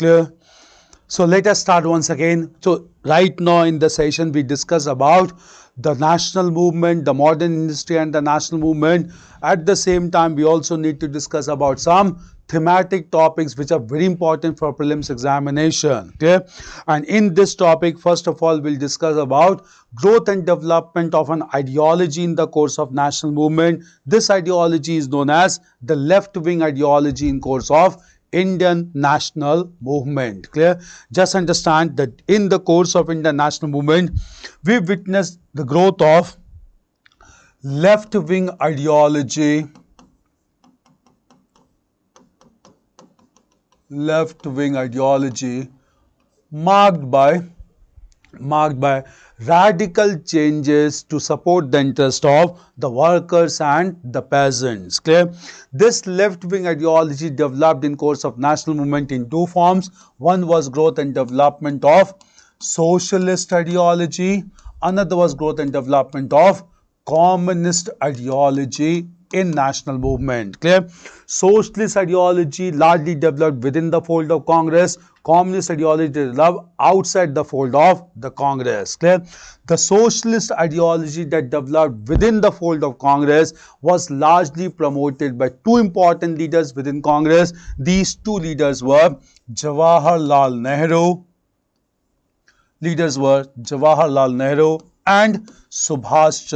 Clear? So let us start once again. So right now in the session we discuss about the national movement, the modern industry and the national movement. At the same time we also need to discuss about some thematic topics which are very important for prelims examination. Okay? And in this topic, first of all, we'll discuss about growth and development of an ideology in the course of national movement. This ideology is known as the left-wing ideology in course of Indian national movement. Clear? Just understand that in the course of Indian national movement, we witnessed the growth of left-wing ideology, marked by radical changes to support the interest of the workers and the peasants. Clear? This left-wing ideology developed in course of national movement in two forms. One was growth and development of socialist ideology. Another was growth and development of communist ideology in national movement. Clear? Socialist ideology largely developed within the fold of Congress. Communist ideology developed outside the fold of the Congress. Clear? The socialist ideology that developed within the fold of Congress was largely promoted by two important leaders within Congress. These two leaders were Jawaharlal Nehru. And Subhash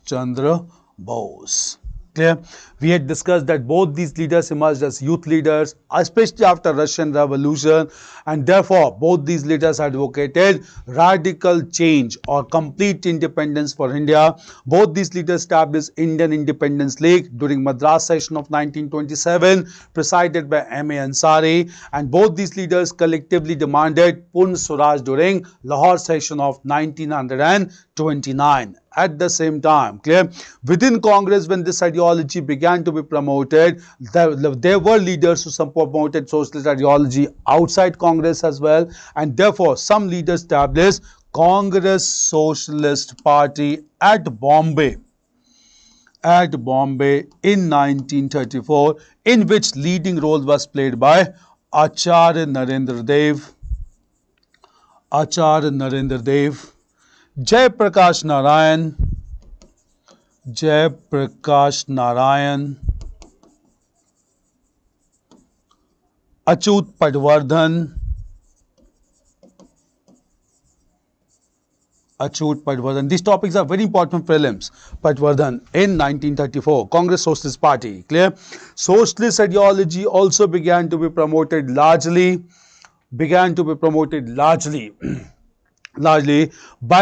Chandra Bose. Clear? We had discussed that both these leaders emerged as youth leaders, especially after Russian Revolution, and therefore both these leaders advocated radical change or complete independence for India. Both these leaders established Indian Independence League during Madras session of 1927, presided by M.A. Ansari, and both these leaders collectively demanded Purna Swaraj during Lahore session of 1929. At the same time, clear, within Congress, when this ideology began to be promoted, there were leaders who promoted socialist ideology outside Congress as well, and therefore some leaders established Congress Socialist Party at Bombay in 1934, in which leading role was played by Acharya Narendra Dev, Jayaprakash Narayan, Achut Padwardhan. These topics are very important for prelims. Padwardhan in 1934, Congress Socialist Party. Clear? Socialist ideology also began to be promoted largely by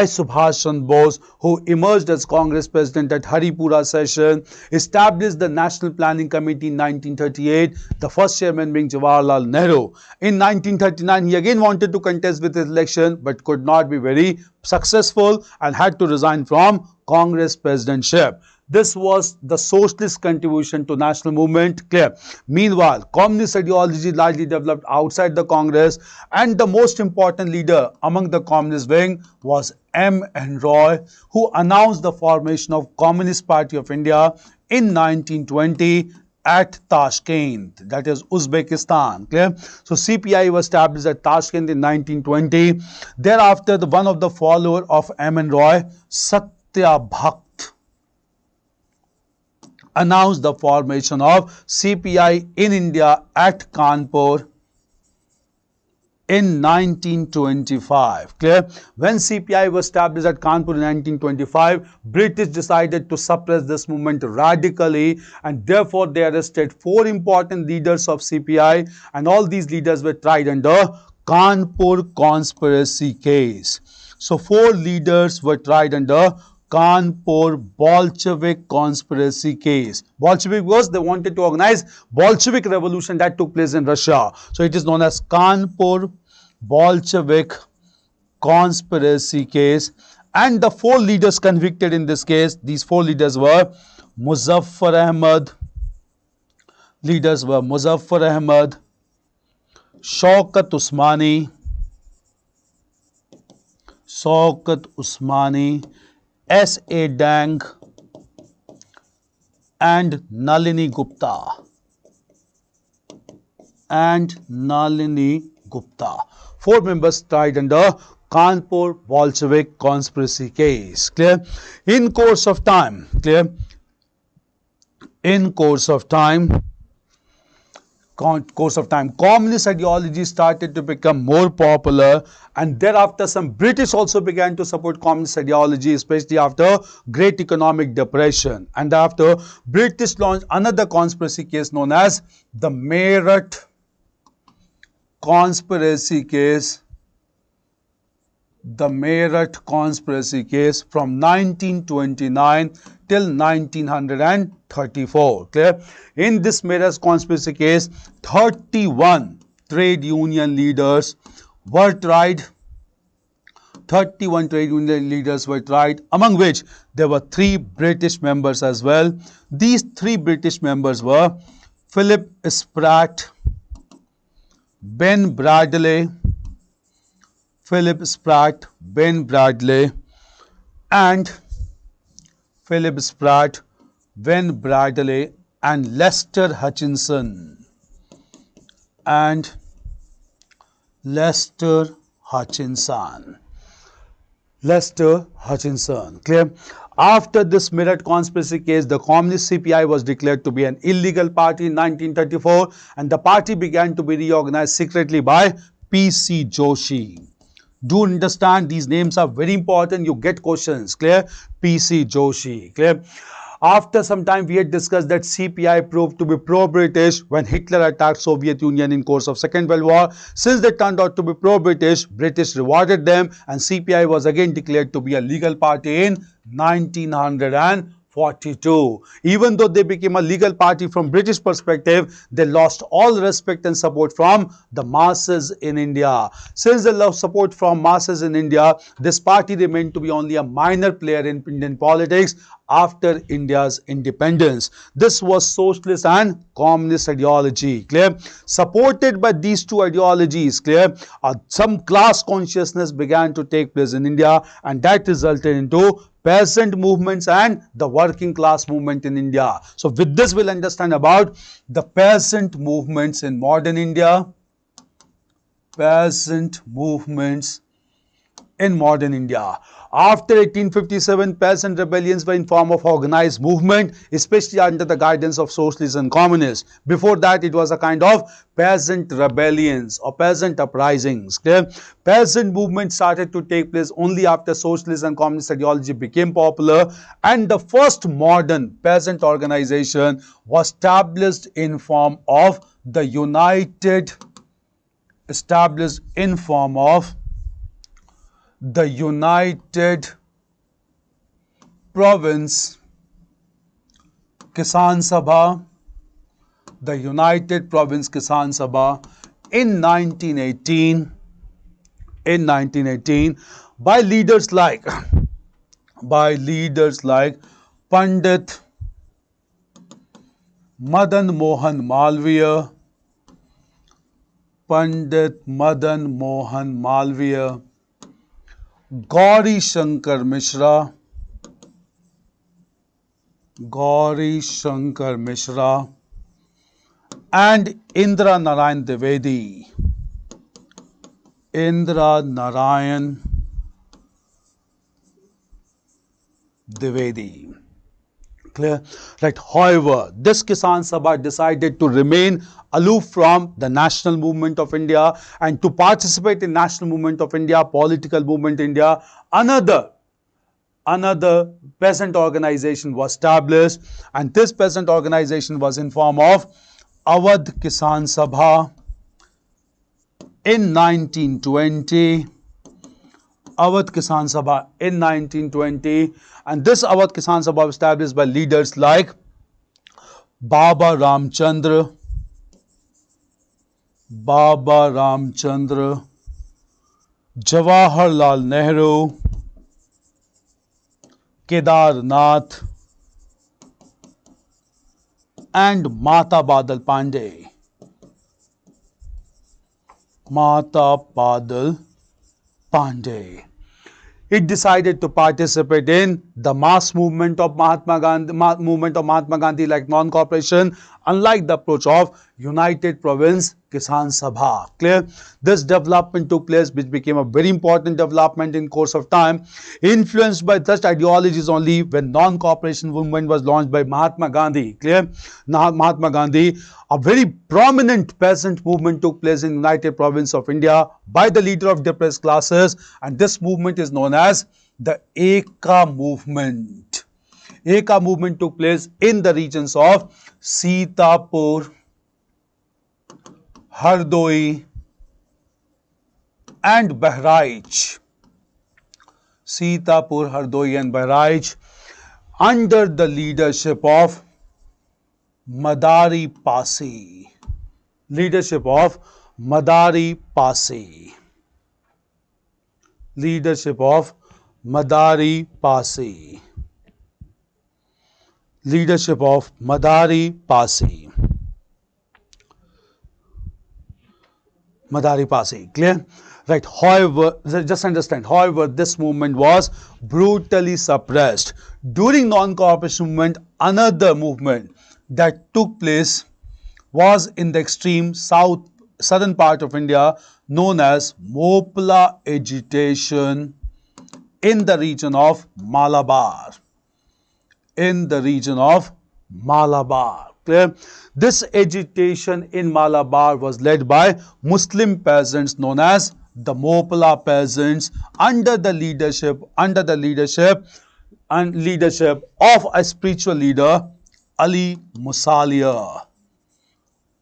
Subhash Chandra Bose, who emerged as Congress President at Haripura session, established the National Planning Committee in 1938, the first chairman being Jawaharlal Nehru. In 1939, he again wanted to contest with his election but could not be very successful and had to resign from Congress presidentship. This was the socialist contribution to national movement. Clear? Meanwhile, communist ideology largely developed outside the Congress, and the most important leader among the communist wing was M. N. Roy, who announced the formation of Communist Party of India in 1920 at Tashkent, that is Uzbekistan. Clear? So CPI was established at Tashkent in 1920. Thereafter, one of the followers of M. N. Roy, Satya Bhakt, announced the formation of CPI in India at Kanpur in 1925. Clear? When CPI was established at Kanpur in 1925, British decided to suppress this movement radically, and therefore they arrested 4 important leaders of CPI, and all these leaders were tried under Kanpur conspiracy case. So 4 leaders were tried under Kanpur Bolshevik conspiracy case. Bolshevik was they wanted to organize Bolshevik revolution that took place in Russia. So it is known as Kanpur Bolshevik conspiracy case. And the 4 leaders convicted in this case, these 4 leaders were Muzaffar Ahmad, Shaukat Usmani, S.A. Dang, and Nalini Gupta. and Nalini Gupta. 4 members tried under Kanpur Bolshevik conspiracy case. Clear? In course of time, clear? In course of time, communist ideology started to become more popular, and thereafter some British also began to support communist ideology, especially after Great Economic Depression. And after, British launched another conspiracy case known as the Meerut conspiracy case. The Meerut conspiracy case from 1929 till 1934. Clear? In this Meerut conspiracy case, 31 trade union leaders were tried. 31 trade union leaders were tried, among which there were 3 British members as well. These 3 British members were Philip Spratt, Ben Bradley, Philip Spratt, Ben Bradley, and Philip Spratt, Ben Bradley, and Lester Hutchinson. And Lester Hutchinson. Clear? After this Meerut conspiracy case, the Communist CPI was declared to be an illegal party in 1934, and the party began to be reorganized secretly by P.C. Joshi. Do understand, these names are very important. You get questions. Clear? P.C. Joshi. Clear? After some time, we had discussed that CPI proved to be pro-British when Hitler attacked Soviet Union in course of Second World War. Since they turned out to be pro-British, British rewarded them, and CPI was again declared to be a legal party in 1942. Even though they became a legal party from British perspective, they lost all respect and support from the masses in India. Since they lost support from masses in India, this party remained to be only a minor player in Indian politics after India's independence. This was socialist and communist ideology. Clear? Supported by these two ideologies, clear, some class consciousness began to take place in India, and that resulted into peasant movements and the working class movement in India. So with this, we'll understand about the peasant movements in modern India. Peasant movements in modern India. After 1857, peasant rebellions were in form of organized movement, especially under the guidance of socialists and communists. Before that, it was a kind of peasant rebellions or peasant uprisings. Okay? Peasant movement started to take place only after socialist and communist ideology became popular, and the first modern peasant organization was established in form of the United Province Kisan Sabha, the United Province Kisan Sabha in 1918 by leaders like Pandit Madan Mohan Malviya, Gauri Shankar Mishra, and Indra Narayan Dwivedi. Clear? Right. However, this Kisan Sabha decided to remain aloof from the national movement of India and to participate in national movement of India, political movement in India. Another peasant organization was established, and this peasant organization was in form of Awadh Kisan Sabha in 1920. Awadh Kisan Sabha in 1920, and this Awadh Kisan Sabha was established by leaders like Baba Ramchandra, Jawaharlal Nehru, Kedar Nath, and Mata Badal Pandey. It decided to participate in the mass movement of Mahatma Gandhi, like non-cooperation, unlike the approach of United Province Kisan Sabha. Clear? This development took place, which became a very important development in course of time, influenced by such ideologies only when non-cooperation movement was launched by Mahatma Gandhi. Clear? Now, Mahatma Gandhi, a very prominent peasant movement took place in United Province of India by the leader of depressed classes, and this movement is known as the Eka movement. Eka movement took place in the regions of Sitapur, Hardoi and Bahraich. Sitapur, Hardoi and Bahraich under the leadership of Madari Pasi. Leadership of Madari Pasi. Leadership of Madari Pasi. Leadership of Madari Pasi. Madari Pasi. Clear? Right. However, just understand, however, this movement was brutally suppressed. During non-cooperation movement, another movement that took place was in the extreme southern part of India known as Mopla agitation in the region of Malabar. In the region of Malabar. Clear? This agitation in Malabar was led by Muslim peasants known as the Mopla peasants under the leadership of a spiritual leader, Ali Musalia.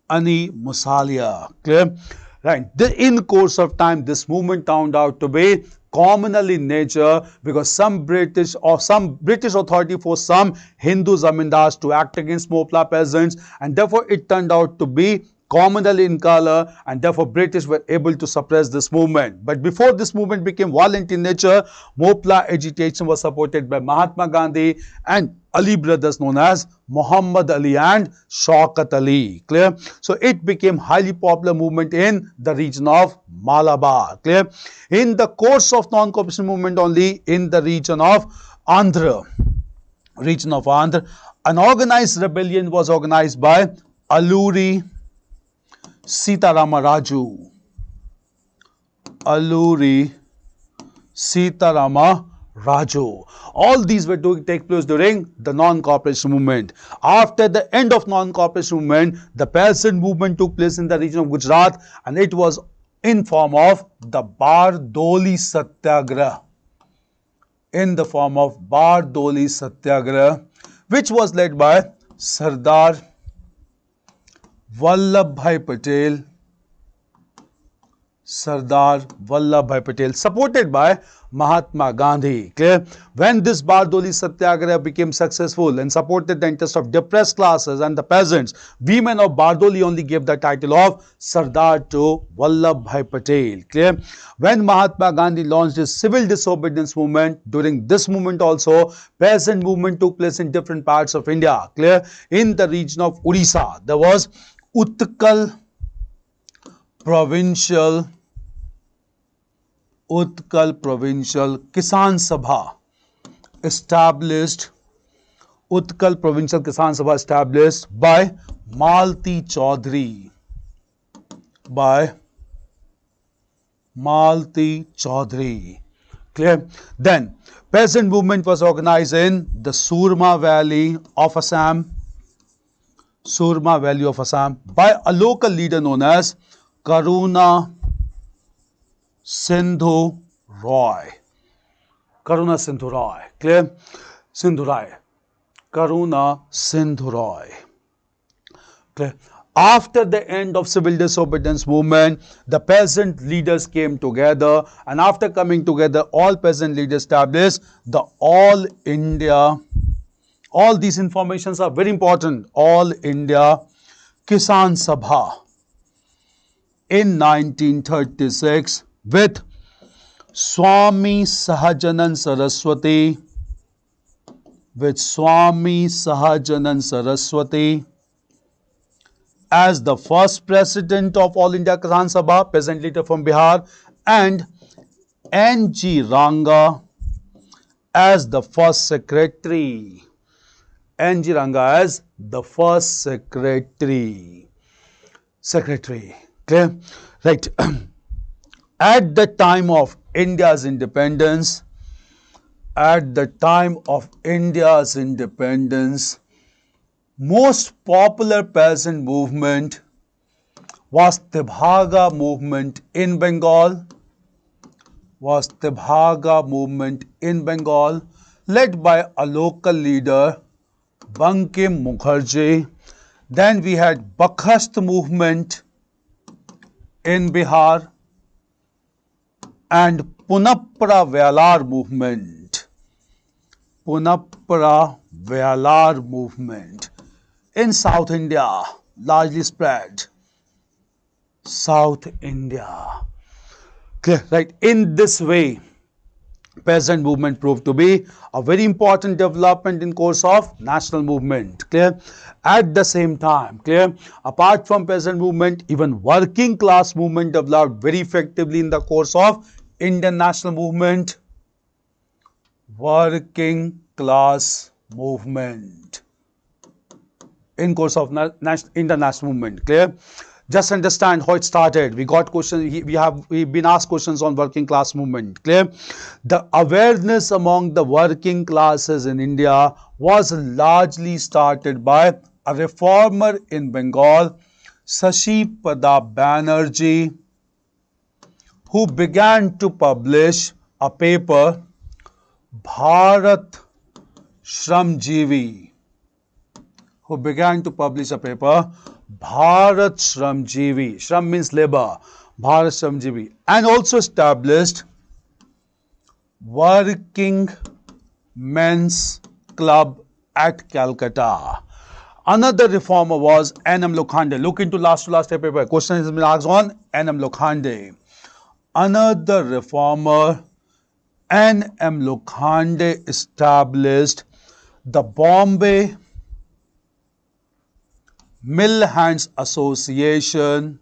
Ali Musalia. Clear? Right. In course of time, this movement turned out to be communal in nature because some British authority forced some Hindu zamindars to act against Mopla peasants, and therefore it turned out to be communal in color, and therefore British were able to suppress this movement. But before this movement became violent in nature, Mopla agitation was supported by Mahatma Gandhi and Ali brothers known as Muhammad Ali and Shaukat Ali. Clear? So it became highly popular movement in the region of Malabar. Clear? In the course of non-cooperation movement only in the region of Andhra, an organized rebellion was organized by Alluri Sitarama Raju. Alluri Sitarama Raju. All these were to take place during the non-cooperation movement. After the end of non-cooperation movement, the peasant movement took place in the region of Gujarat, and it was in form of the Bardoli Satyagraha. In the form of Bardoli Satyagraha, which was led by Sardar Vallabhbhai Patel. Sardar Vallabhbhai Patel, supported by Mahatma Gandhi. Clear? When this Bardoli Satyagraha became successful and supported the interest of depressed classes and the peasants, women of Bardoli only gave the title of Sardar to Vallabhbhai Patel. Clear? When Mahatma Gandhi launched his civil disobedience movement, during this movement also, peasant movement took place in different parts of India. Clear? In the region of Odisha, there was Utkal Provincial Kisan Sabha established. Utkal Provincial Kisan Sabha established by Malti Chaudhary. Clear? Then peasant movement was organized in the Surma Valley of Assam. By a local leader known as Karuna Sindhu Roy. Clear? Karuna Sindhu Roy. Clear? After the end of civil disobedience movement, the peasant leaders came together, and after coming together, all peasant leaders established the All India. All these informations are very important. All India Kisan Sabha in 1936 with Swami Sahajanand Saraswati as the first president of All India Kisan Sabha, peasant leader from Bihar, and N.G. Ranga as the first secretary. N.G. Ranga as the first secretary. Clear? Right. At the time of India's independence, most popular peasant movement was Tibhaga movement in Bengal, led by a local leader, Bankim Mukherjee. Then we had Bakhast movement in Bihar and Punapra Velar movement in South India, largely spread. South India. Clear, right? In this way, peasant movement proved to be a very important development in course of national movement. Clear? At the same time, clear, apart from peasant movement, even working class movement developed very effectively in the course of Indian national movement. Working class movement in course of Indian national movement. Clear? Just understand how it started. We got questions. We've been asked questions on working class movement. Clear? The awareness among the working classes in India was largely started by a reformer in Bengal, Sasipada Banerjee, who began to publish a paper, Bharat Shramjeevi, Bharat Shramjeevi. Shram means labor. Bharat Shramjeevi. And also established Working Men's Club at Calcutta. Another reformer was N.M. Lokhande. Look into last to last paper. Question has been asked on N.M. Lokhande. Another reformer, N.M. Lokhande, established the Bombay Mill Hands Association,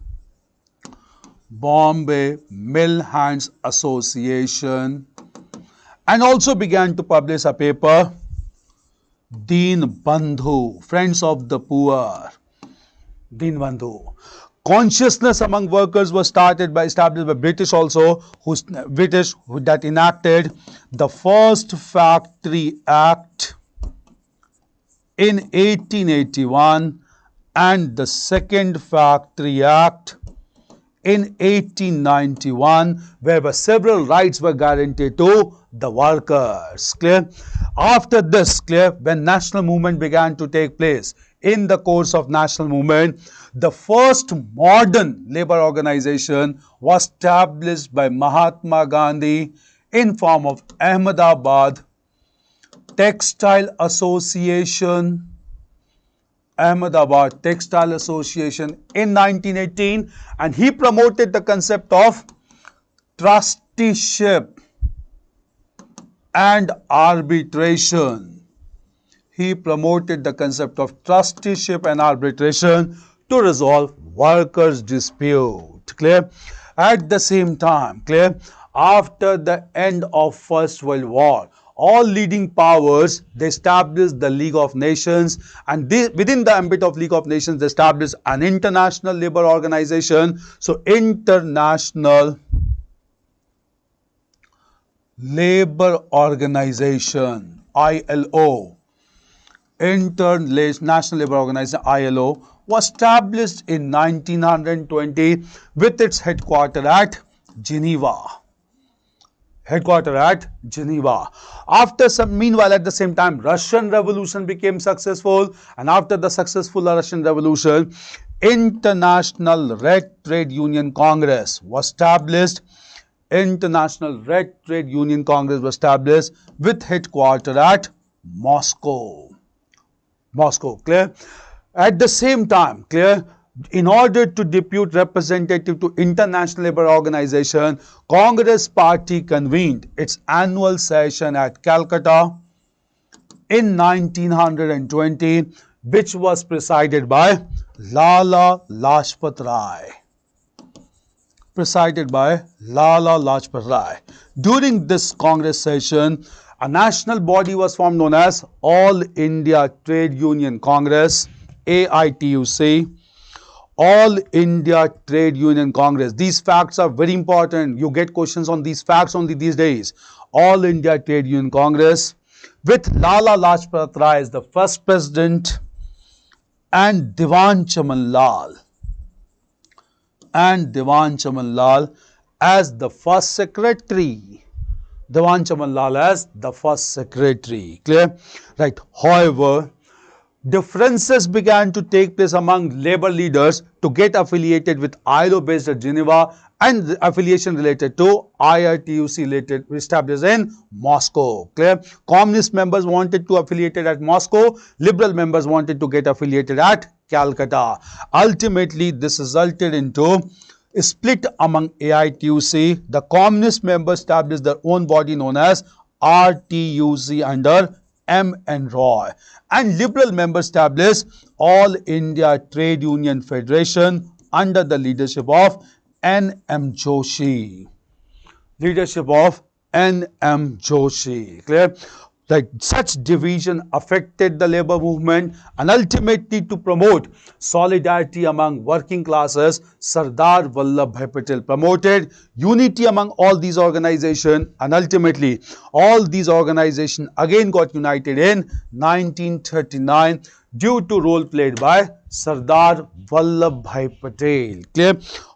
and also began to publish a paper, Deen Bandhu, Friends of the Poor. Deen Bandhu. Consciousness among workers was established by British also, that enacted the first Factory Act in 1881 and the second Factory Act in 1891, where several rights were guaranteed to the workers. Clear? After this, clear, when national movement began to take place, in the course of national movement, the first modern labor organization was established by Mahatma Gandhi in form of Ahmedabad Textile Association, in 1918, and he promoted the concept of trusteeship and arbitration. To resolve workers' dispute. Clear? At the same time, clear, after the end of First World War, all leading powers, they established the League of Nations, and within the ambit of League of Nations, they established an international labor organization. So, International Labor Organization, ILO, International Labor Organization, ILO, was established in 1920 with its headquarters at Geneva. Meanwhile, at the same time, Russian Revolution became successful, and after the successful Russian Revolution, International Red Trade Union Congress was established. With headquarters at Moscow. Clear? At the same time, clear, in order to depute representative to International Labour Organization, Congress Party convened its annual session at Calcutta in 1920, which was presided by Lala Lajpat Rai. During this Congress session, A national body was formed known as All India Trade Union Congress, AITUC. All India Trade Union Congress. These facts are very important. You get questions on these facts only these days. All India Trade Union Congress with Lala Lajpat Rai as the first president and Diwan Chaman Lal as the first secretary. Diwan Chaman Lal as the first secretary. Clear? Right. However, differences began to take place among labor leaders to get affiliated with ILO based at Geneva, and the affiliation related to IRTUC established in Moscow. Clear? Communist members wanted to affiliate at Moscow, liberal members wanted to get affiliated at Calcutta. Ultimately, this resulted into a split among AITUC. The communist members established their own body known as RTUC under M.N. Roy, and liberal members established All India Trade Union Federation under the leadership of N.M. Joshi. Clear? Like such division affected the labor movement, and ultimately to promote solidarity among working classes, Sardar Vallabhbhai Patel promoted unity among all these organizations, and ultimately all these organizations again got united in 1939 due to role played by Sardar Vallabhbhai Patel. Clear?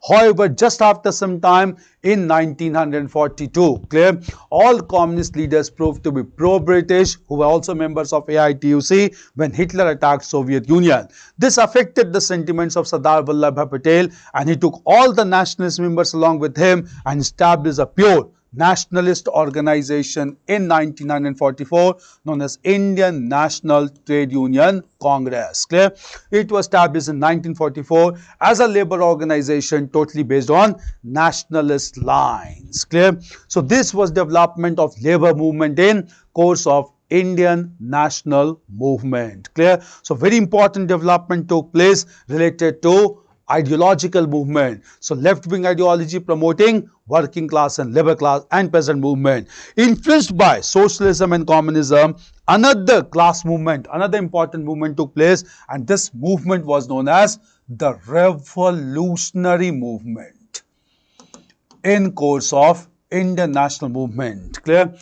However, just after some time in 1942, clear, all communist leaders proved to be pro-British, who were also members of AITUC when Hitler attacked Soviet Union. This affected the sentiments of Sardar Vallabhbhai Patel, and he took all the nationalist members along with him and established a pure nationalist organization in 1944 known as Indian National Trade Union Congress. Clear? It was established in 1944 as a labor organization totally based on nationalist lines. Clear? So this was development of labor movement in course of Indian national movement. Clear? So very important development took place related to ideological movement. So left-wing ideology promoting working class and labor class and peasant movement. Influenced by socialism and communism, another class movement, another important movement took place, and this movement was known as the revolutionary movement in course of Indian national movement. Clear?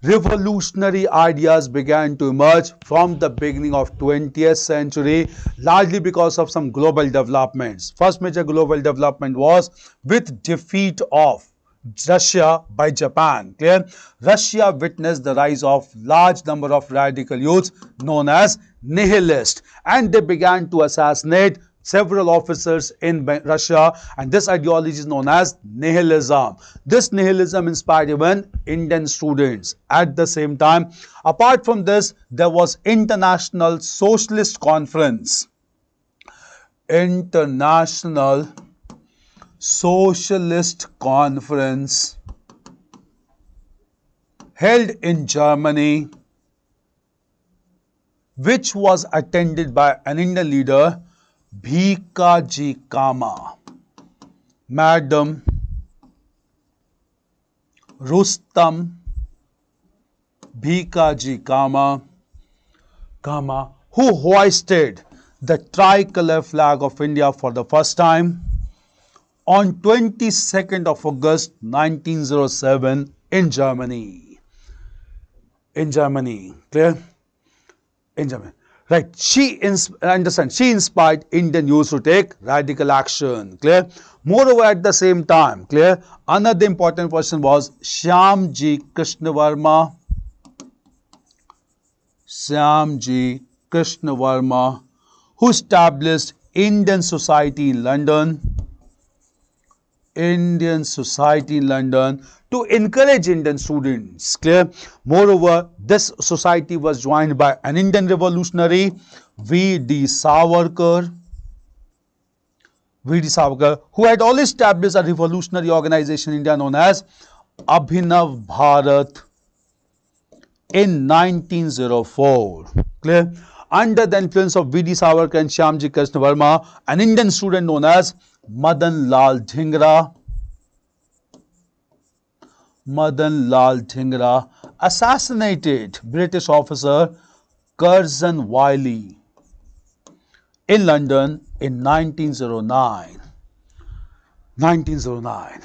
Revolutionary ideas began to emerge from the beginning of 20th century, largely because of some global developments. First major global development was with defeat of Russia by Japan. Clear? Russia witnessed the rise of large number of radical youths known as nihilists, and they began to assassinate several officers in Russia, and this ideology is known as nihilism. This nihilism inspired even Indian students. At the same time, apart from this, there was International Socialist Conference. International Socialist Conference held in Germany, which was attended by an Indian leader, Bhikaji Kama, Madam Rustam Bhikaji Kama, who hoisted the tricolor flag of India for the first time on 22nd of August 1907 in Germany. Clear? In Germany. Right, she inspired Indian youth to take radical action. Clear? Moreover, at the same time, clear, another important person was Shyamji Krishna Varma, who established Indian Society in London, to encourage Indian students. Clear? Moreover, this society was joined by an Indian revolutionary, V.D. Savarkar, who had already established a revolutionary organization in India known as Abhinav Bharat in 1904. Clear? Under the influence of V.D. Savarkar and Shyamji Krishna Varma, an Indian student known as Madan Lal Dhingra assassinated British officer Curzon Wiley in London in 1909. 1909.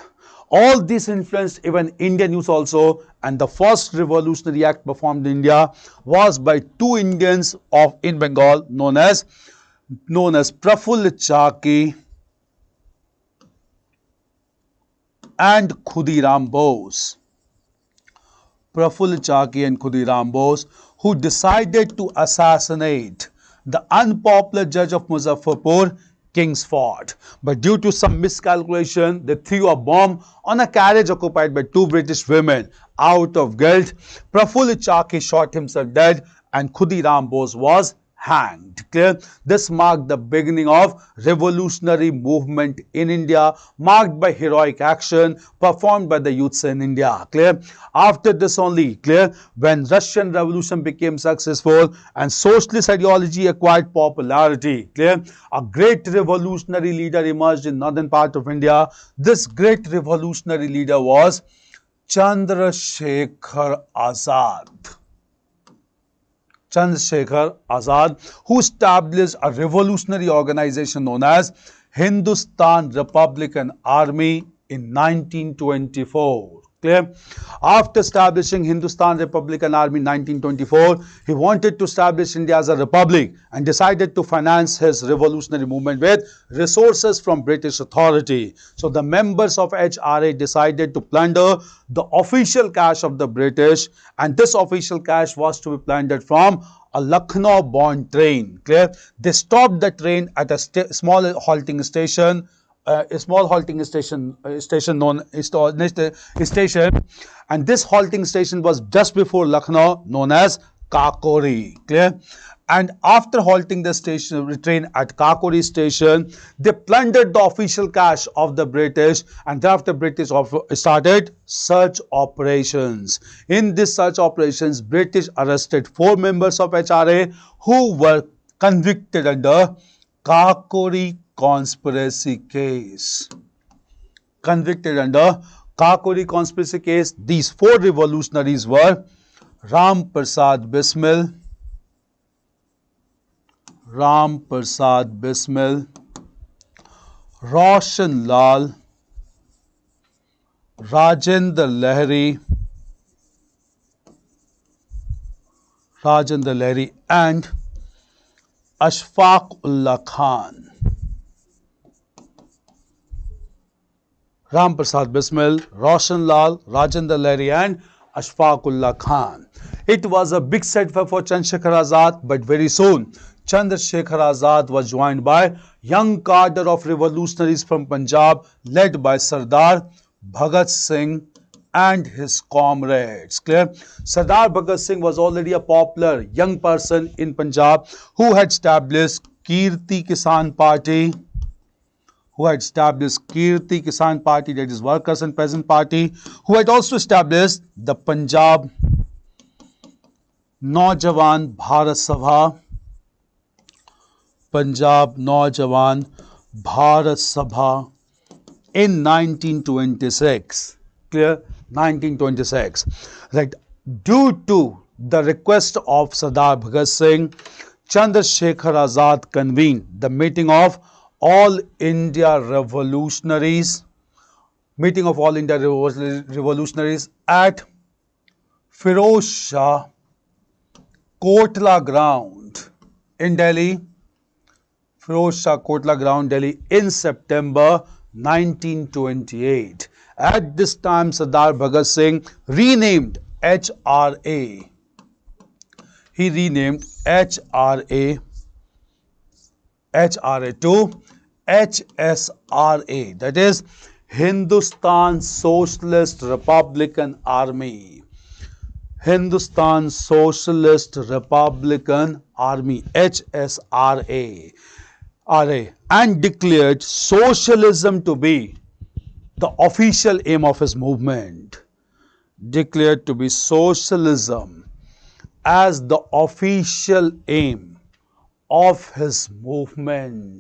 All this influenced even Indian news also, and the first revolutionary act performed in India was by two Indians in Bengal known as Prafull Chaki and Khudiram Bose. Prafull Chaki and Khudiram Bose, who decided to assassinate the unpopular judge of Muzaffarpur, Kingsford. But due to some miscalculation, they threw a bomb on a carriage occupied by two British women. Out of guilt, Prafull Chaki shot himself dead and Khudiram Bose was hanged. Clear? This marked the beginning of revolutionary movement in India, marked by heroic action performed by the youths in India. Clear? After this only, clear, when Russian Revolution became successful and socialist ideology acquired popularity, clear, a great revolutionary leader emerged in northern part of India. This great revolutionary leader was Chandrasekhar Azad. Chandrasekhar Azad, who established a revolutionary organization known as Hindustan Republican Army in 1924. Clear? After establishing Hindustan Republican Army in 1924, he wanted to establish India as a republic and decided to finance his revolutionary movement with resources from British authority. So the members of HRA decided to plunder the official cash of the British, and this official cash was to be plundered from a Lucknow-bound train. Clear? They stopped the train at a small halting station. Station, and this halting station was just before Lucknow, known as Kakori. Clear? And after halting the train at Kakori station, they plundered the official cash of the British, and thereafter British started search operations. In this search operations, British arrested 4 members of HRA who were convicted under Kakori conspiracy case. Convicted under Kakori conspiracy case, these 4 revolutionaries were Ram Prasad Bismil, Roshan Lal, Rajendra Lahiri and Ashfaq Ullah Khan. Ram Prasad Bismil, Roshan Lal, Rajendra Lahiri and Ashfaq Ullah Khan. It was a big setback for Chandrasekhar Azad, but very soon Chandrasekhar Azad was joined by young cadre of revolutionaries from Punjab led by Sardar Bhagat Singh and his comrades. Clear? Sardar Bhagat Singh was already a popular young person in Punjab who had established Kirti Kisan Party, that is Workers and Peasant Party, who had also established the Punjab Naujawan Bharat Sabha in 1926. Clear? 1926. Right. Due to the request of Sardar Bhagat Singh, Chandrasekhar Azad convened the meeting of All India Revolutionaries at Firoz Shah Kotla Ground in Delhi. Delhi in September 1928. At this time, Sardar Bhagat Singh renamed HRA. He renamed HRA to HSRA, that is Hindustan Socialist Republican Army. Hindustan Socialist Republican Army, HSRA, and declared socialism to be the official aim of his movement. Declared to be socialism as the official aim of his movement.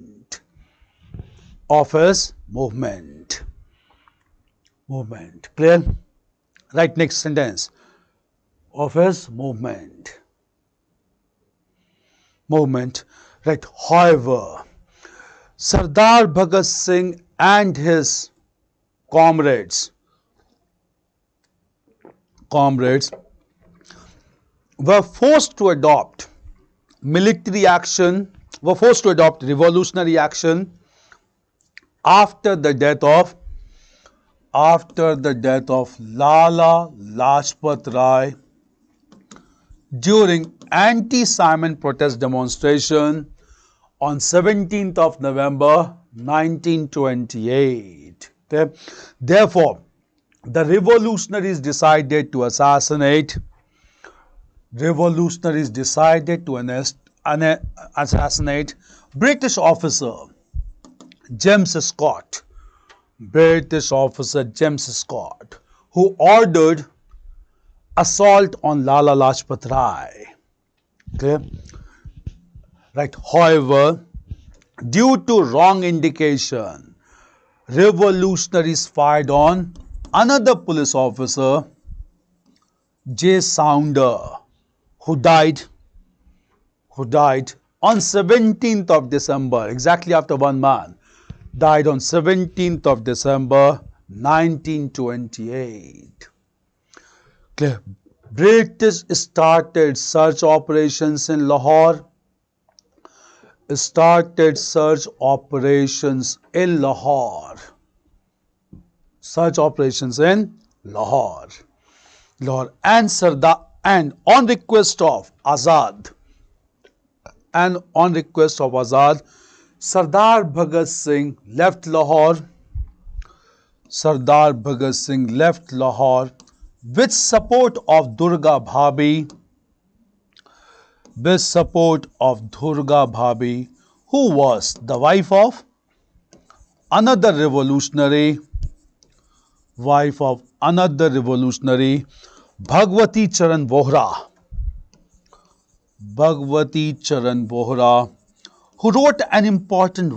Clear? Right, next sentence. of his movement. Right. However, Sardar Bhagat Singh and his comrades were forced to adopt revolutionary action after the death of Lala Lajpat Rai during anti-Simon protest demonstration on 17th of November 1928. Okay. Therefore, the revolutionaries decided to assassinate British officer James Scott, who ordered assault on Lala Lajpat Rai. Okay. Right. However, due to wrong indication, revolutionaries fired on another police officer, J. Sounder, who died on 17th of December, exactly after 1 month, died on 17th of December 1928. Okay. British started search operations in Lahore. And on request of Azad, Sardar Bhagat Singh left Lahore with support of Durga Bhabhi, who was the wife of another revolutionary, Bhagwati Charan Bohra, who wrote an important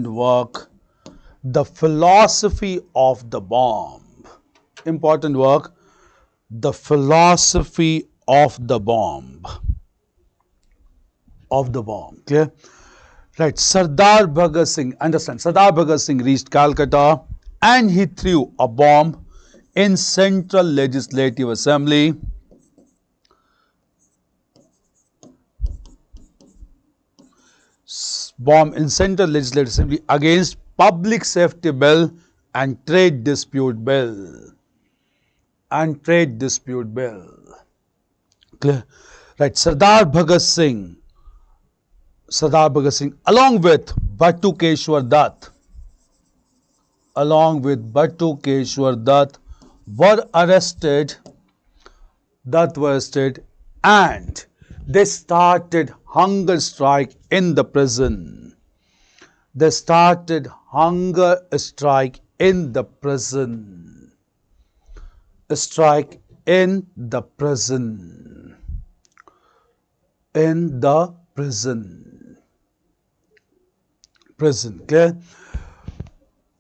work, The Philosophy of the Bomb. Important work, The Philosophy of the Bomb. Clear? Right. Sardar Bhagat Singh reached Calcutta and he threw a bomb in Central Legislative Assembly. Against Public Safety Bill and Trade Dispute Bill. Clear? Right. Sardar Bhagat Singh along with Bhattu Keshwar Dutt were arrested and they started hunger strike in the prison. Clear?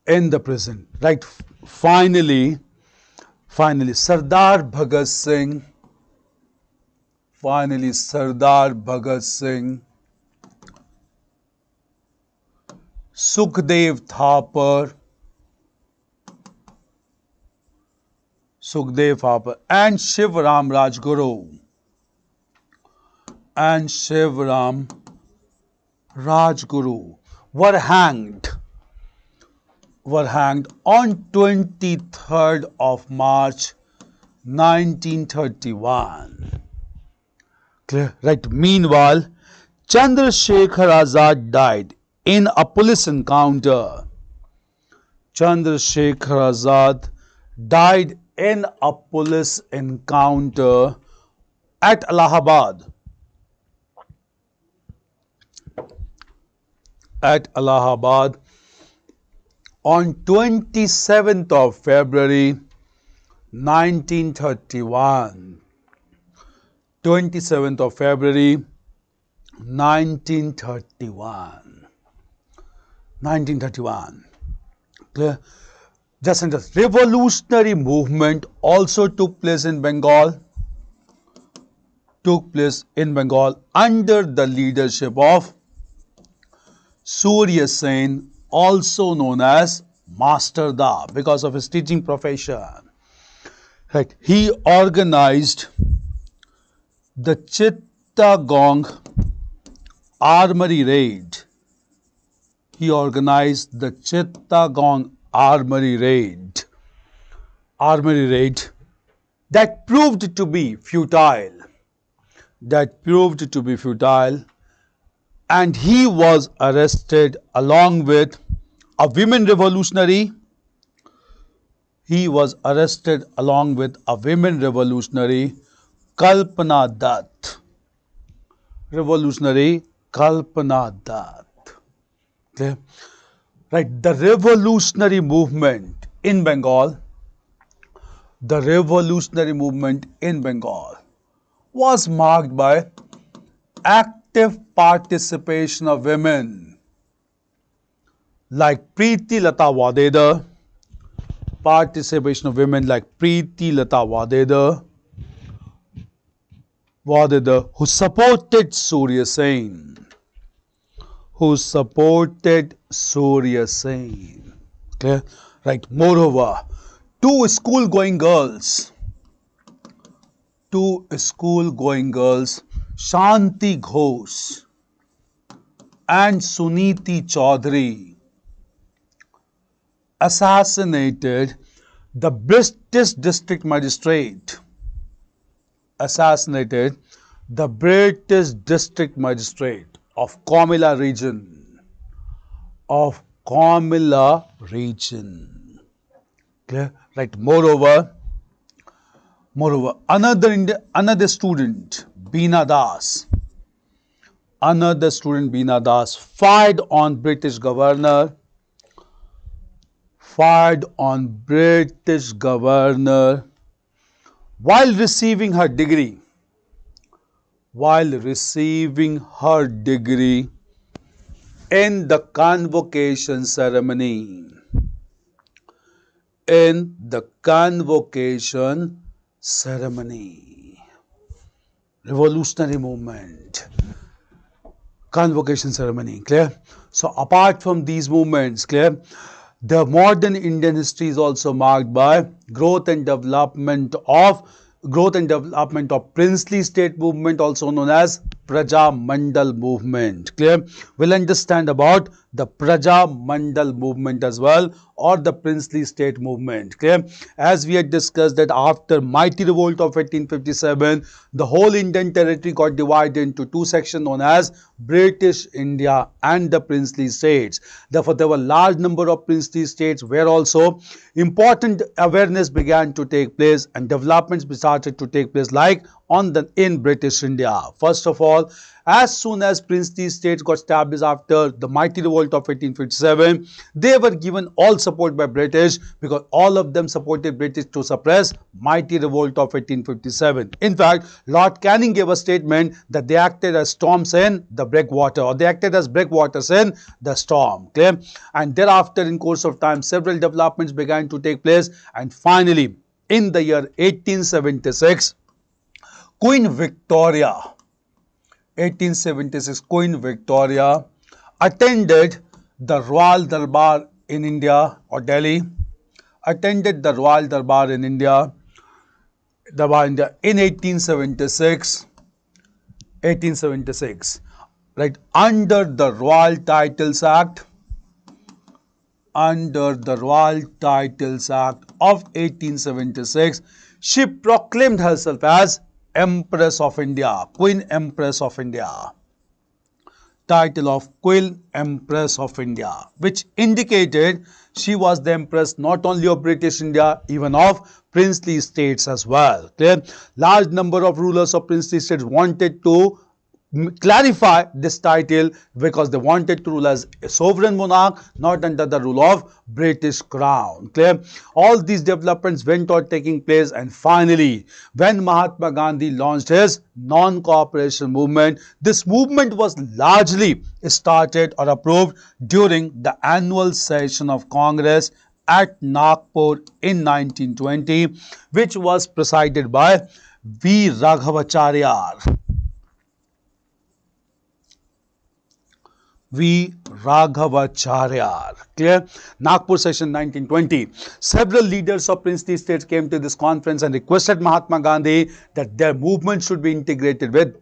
In the prison. Right. Finally, Sardar Bhagat Singh, Sukhdev Thapar, and Shivram Rajguru were hanged on 23rd of March 1931. Clear? Right. Meanwhile, Chandrasekhar Azad died in a police encounter. At Allahabad. On 27th of February 1931. 27th of February 1931. Clear? Just and just. Revolutionary movement also took place in Bengal. Under the leadership of Surya Sen, also known as Master Da, because of his teaching profession. Right. He organized the Chittagong Armory Raid. Armory Raid that proved to be futile. And he was arrested along with a women revolutionary. Kalpana Dutt. Okay. Right, the revolutionary movement in Bengal was marked by active participation of women like Preeti Lata Wadedar, who supported Surya Sen. Okay, right. Moreover, two school-going girls, Shanti Ghosh and Suniti Chaudhary, assassinated the British district magistrate. Of Komila region. Okay, right. Moreover, another student, Beena Das, fired on British governor while receiving her degree. In the convocation ceremony. Revolutionary movement. Convocation ceremony. Clear? So apart from these movements, clear, the modern Indian history is also marked by growth and development of princely state movement, also known as Praja Mandal movement. Clear? We'll understand about the Praja Mandal movement as well, or the princely state movement. Clear? As we had discussed that after mighty revolt of 1857, the whole Indian territory got divided into two sections known as British India and the princely states. Therefore, there were large number of princely states where also important awareness began to take place and developments started to take place, like in British India. First of all, as soon as princely states got established after the mighty revolt of 1857, they were given all support by British, because all of them supported British to suppress mighty revolt of 1857. In fact, Lord Canning gave a statement that they acted as storms in the breakwater, or they acted as breakwaters in the storm. Clear? And thereafter, in course of time, several developments began to take place, and finally, in the year 1876, Queen Victoria attended the Royal Darbar in India, or Delhi, in 1876, right, under the Royal Titles Act, of 1876, she proclaimed herself as Empress of India, Queen Empress of India. Title of Queen Empress of India, which indicated she was the Empress not only of British India, even of princely states as well. Clear? Large number of rulers of princely states wanted to clarify this title, because they wanted to rule as a sovereign monarch, not under the rule of British crown. Clear? All these developments went on taking place, and finally, when Mahatma Gandhi launched his non-cooperation movement, this movement was largely started or approved during the annual session of Congress at Nagpur in 1920, which was presided by V. Raghavacharya. V. Raghavacharya. Clear? Nagpur session 1920. Several leaders of princely states came to this conference and requested Mahatma Gandhi that their movement should be integrated with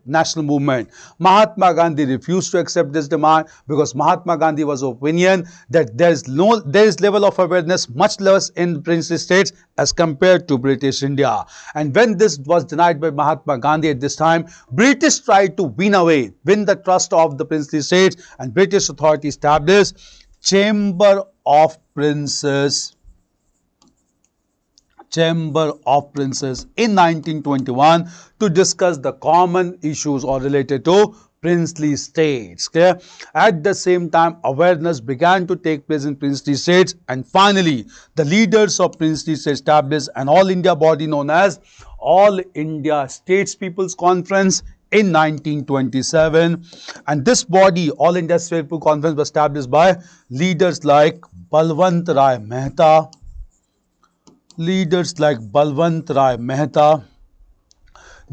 national movement. Mahatma Gandhi refused to accept this demand because Mahatma Gandhi was of opinion that there is level of awareness much less in princely states as compared to British India. And when this was denied by Mahatma Gandhi at this time, British tried to win the trust of the princely states, and British authority established Chamber of Princes in 1921 to discuss the common issues or related to princely states. Clear? At the same time, awareness began to take place in princely states, and finally, the leaders of princely states established an all India body known as All India States People's Conference in 1927. And this body, All India States People's Conference, was established by leaders like Balwant Rai Mehta,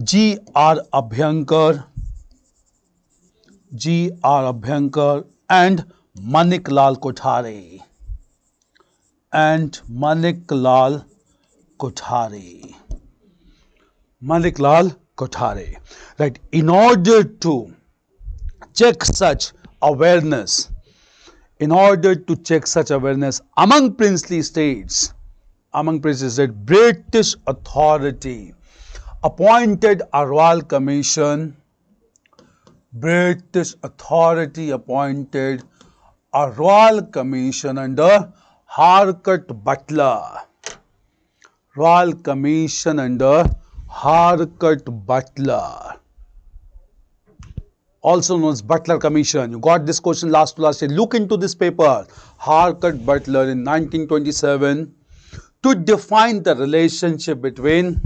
G.R. Abhyankar, and Maniklal Kothare. Right. In order to check such awareness, among princely states, British authority appointed a royal commission. British authority appointed a royal commission under Harcourt Butler. Also known as Butler Commission. You got this question last year. Look into this paper. Harcourt Butler in 1927 to define the relationship between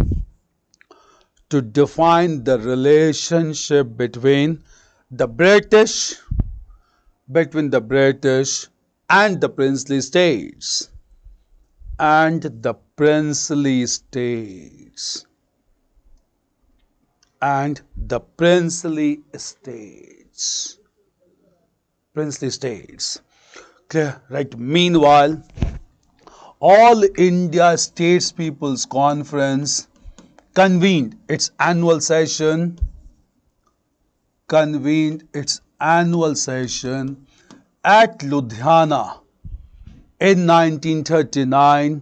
the British and the princely states. Clear? Right. Meanwhile, All India States People's Conference convened its annual session at Ludhiana in 1939.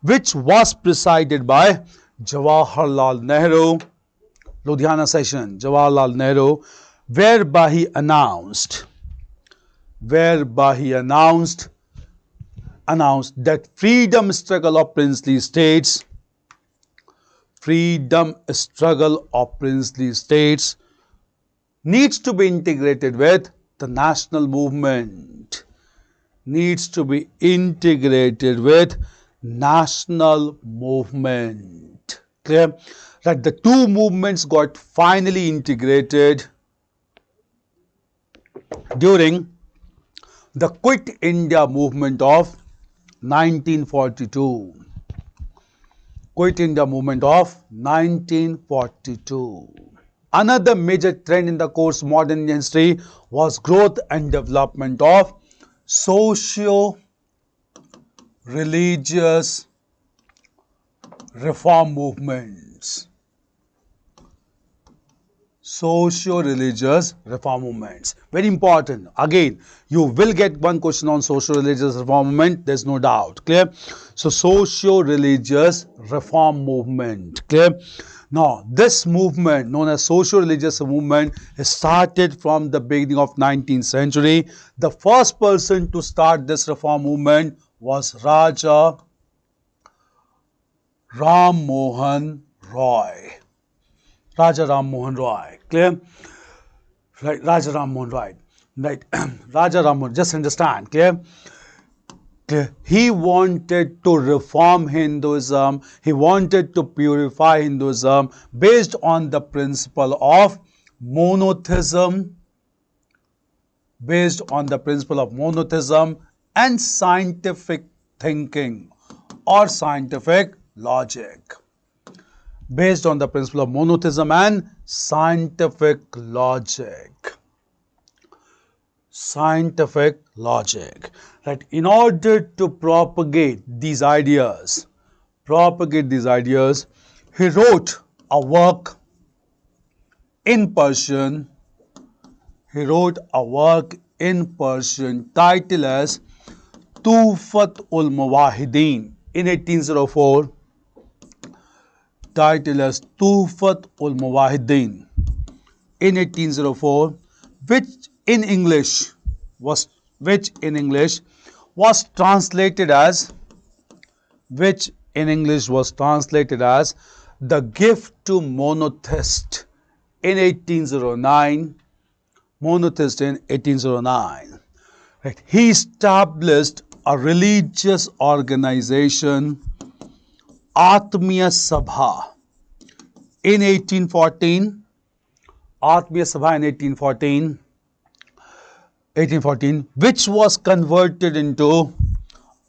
Which was presided by Jawaharlal Nehru. Ludhiana session, Jawaharlal Nehru, whereby he announced that freedom struggle of princely states needs to be integrated with the national movement. Clear? That the two movements got finally integrated during the Quit India movement of 1942. Another major trend in the course modern Indian history was growth and development of socio-religious reform movements. Very important. Again, you will get one question on socio-religious reform movement. There's no doubt. Clear? So, socio-religious reform movement. Clear? Now, this movement known as socio-religious movement started from the beginning of 19th century. The first person to start this reform movement was Raja Ram Mohan Roy. Clear? Right, Raja Ram Mohan Roy. Right, Raja Ram Mohan, just understand. Clear? He wanted to reform Hinduism. He wanted to purify Hinduism based on the principle of monotheism based on the principle of monotheism and scientific thinking or scientific logic. Based on the principle of monotheism and scientific logic. Scientific logic. Right? In order to propagate these ideas, he wrote a work in Persian. He wrote a work in Persian titled as Tuhfat-ul-Muwahhidin in 1804. Titled as Tuhfat-ul-Muwahhidin in 1804, which in English was translated as The Gift to Monotheist in 1809. Monotheist in 1809. Right. He established a religious organization, Atmiya Sabha, in 1814. Atmiya Sabha in 1814, which was converted into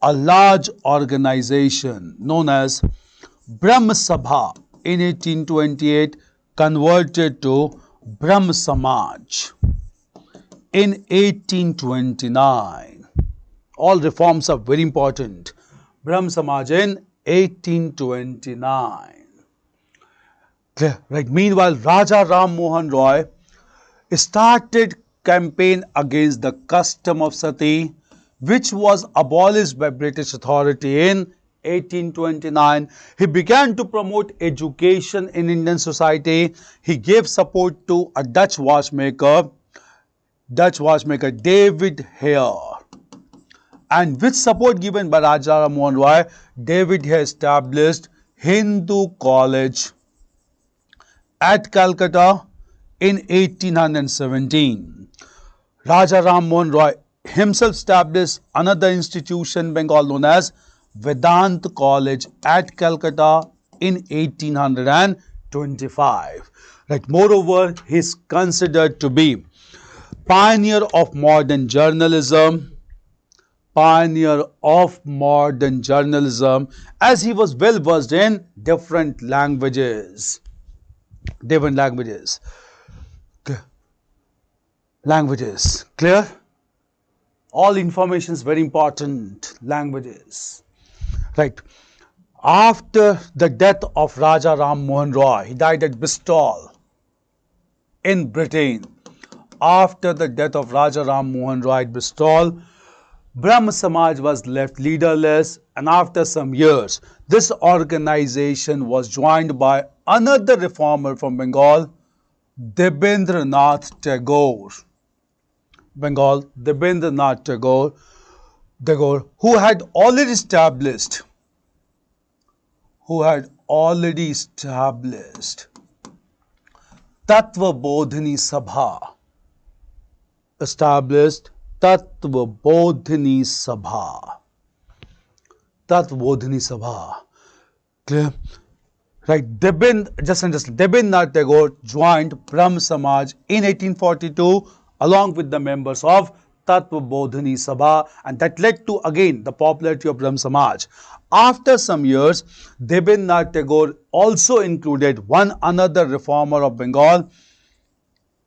a large organization known as Brahm Sabha in 1828, converted to Brahm Samaj in 1829. All reforms are very important. Brahm Samaj in 1829. Right. Meanwhile, Raja Ram Mohan Roy started campaign against the custom of sati, which was abolished by British authority in 1829. He began to promote education in Indian society. He gave support to a Dutch watchmaker David Hare. And with support given by Raja Ram Mohan Roy, David Hare established Hindu College at Calcutta in 1817. Raja Ram Mohan Roy himself established another institution in Bengal known as Vedanta College at Calcutta in 1825. Right. Moreover, he is considered to be pioneer of modern journalism, as he was well versed in different languages. Clear? All information is very important. Languages. Right. After the death of Raja Ram Mohan Roy, he died at Bristol in Britain. After the death of Raja Ram Mohan Roy at Bristol, Brahm Samaj was left leaderless, and after some years, this organization was joined by another reformer from Bengal, Debendranath Tagore. Who had already established Tattva Bodhini Sabha. Clear? Right. Debendranath Tagore joined Brahm Samaj in 1842 along with the members of Tattva Bodhini Sabha, and that led to again the popularity of Brahm Samaj. After some years, Debendranath Tagore also included one another reformer of Bengal,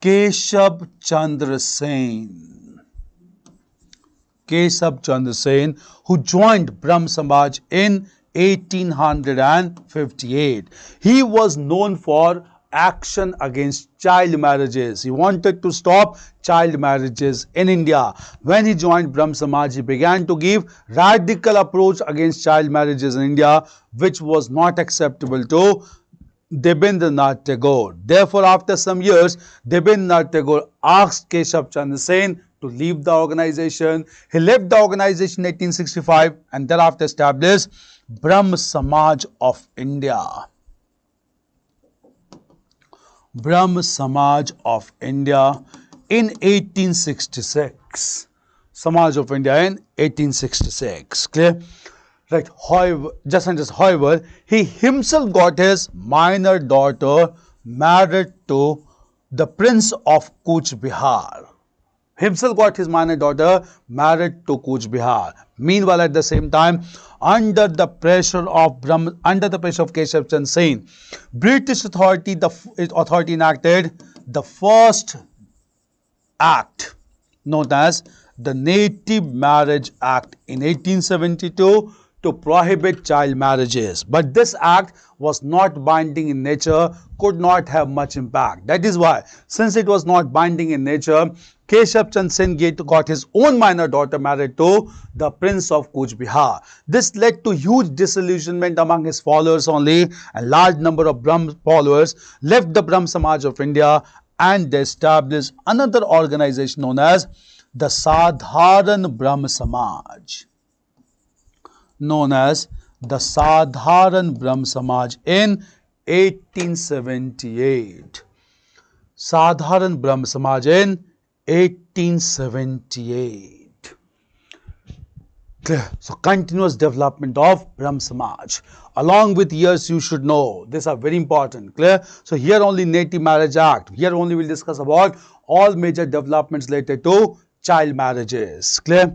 Keshav Chandra Sen, who joined Brahm Samaj in 1858. He was known for action against child marriages. He wanted to stop child marriages in India. When he joined Brahm Samaj, he began to give radical approach against child marriages in India, which was not acceptable to Debendranath Tagore. Therefore, after some years, Debendranath Tagore asked Keshav Chandra Sen to leave the organization. He left the organization in 1865 and thereafter established Brahm Samaj of India. Brahm Samaj of India in 1866. Samaj of India in 1866. Clear? Right. However, he himself got his minor daughter married to the Prince of Kuch Bihar. himself got his minor daughter married to Cooch Behar. Meanwhile, at the same time, under the pressure of Keshav Chand Sen, British authority enacted the first act known as the Native Marriage Act in 1872 to prohibit child marriages. But this act was not binding in nature, could not have much impact. That is why, since it was not binding in nature, Keshav Chand Sen got his own minor daughter married to the Prince of Cooch Behar. This led to huge disillusionment among his followers only, and large number of Brahm followers left the Brahm Samaj of India and they established another organization known as the Sadharan Brahm Samaj. Known as the Sadharan Brahm Samaj in 1878. Sadharan Brahm Samaj in 1878. Clear. So, continuous development of Brahm Samaj. Along with years, you should know. These are very important. Clear. So, here only Native Marriage Act. Here only we will discuss about all major developments related to child marriages. Clear.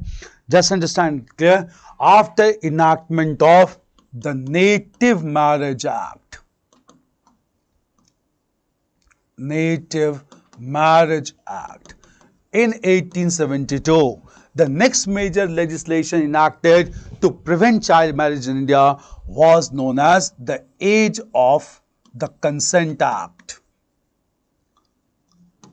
Just understand. Clear. After enactment of the Native Marriage Act, Native Marriage Act in 1872, the next major legislation enacted to prevent child marriage in India was known as the Age of the Consent Act.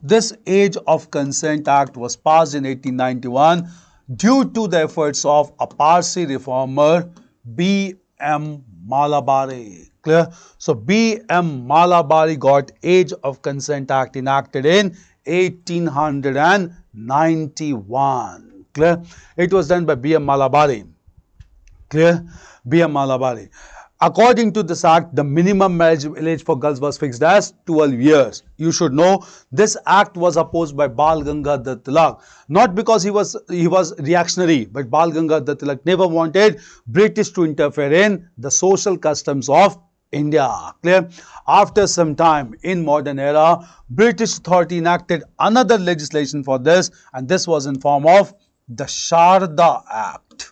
This Age of Consent Act was passed in 1891 due to the efforts of a Parsi reformer, B.M. Malabari. Clear? So, B.M. Malabari got Age of Consent Act enacted in 1891. Clear? It was done by B.M. Malabari. Clear? B.M. Malabari. According to this act, the minimum marriage age for girls was fixed as 12 years. You should know this act was opposed by Bal Gangadhar Tilak. Not because he was reactionary, but Bal Gangadhar Tilak never wanted British to interfere in the social customs of India. Clear? After some time in modern era, British authority enacted another legislation for this, and this was in form of the Sharda Act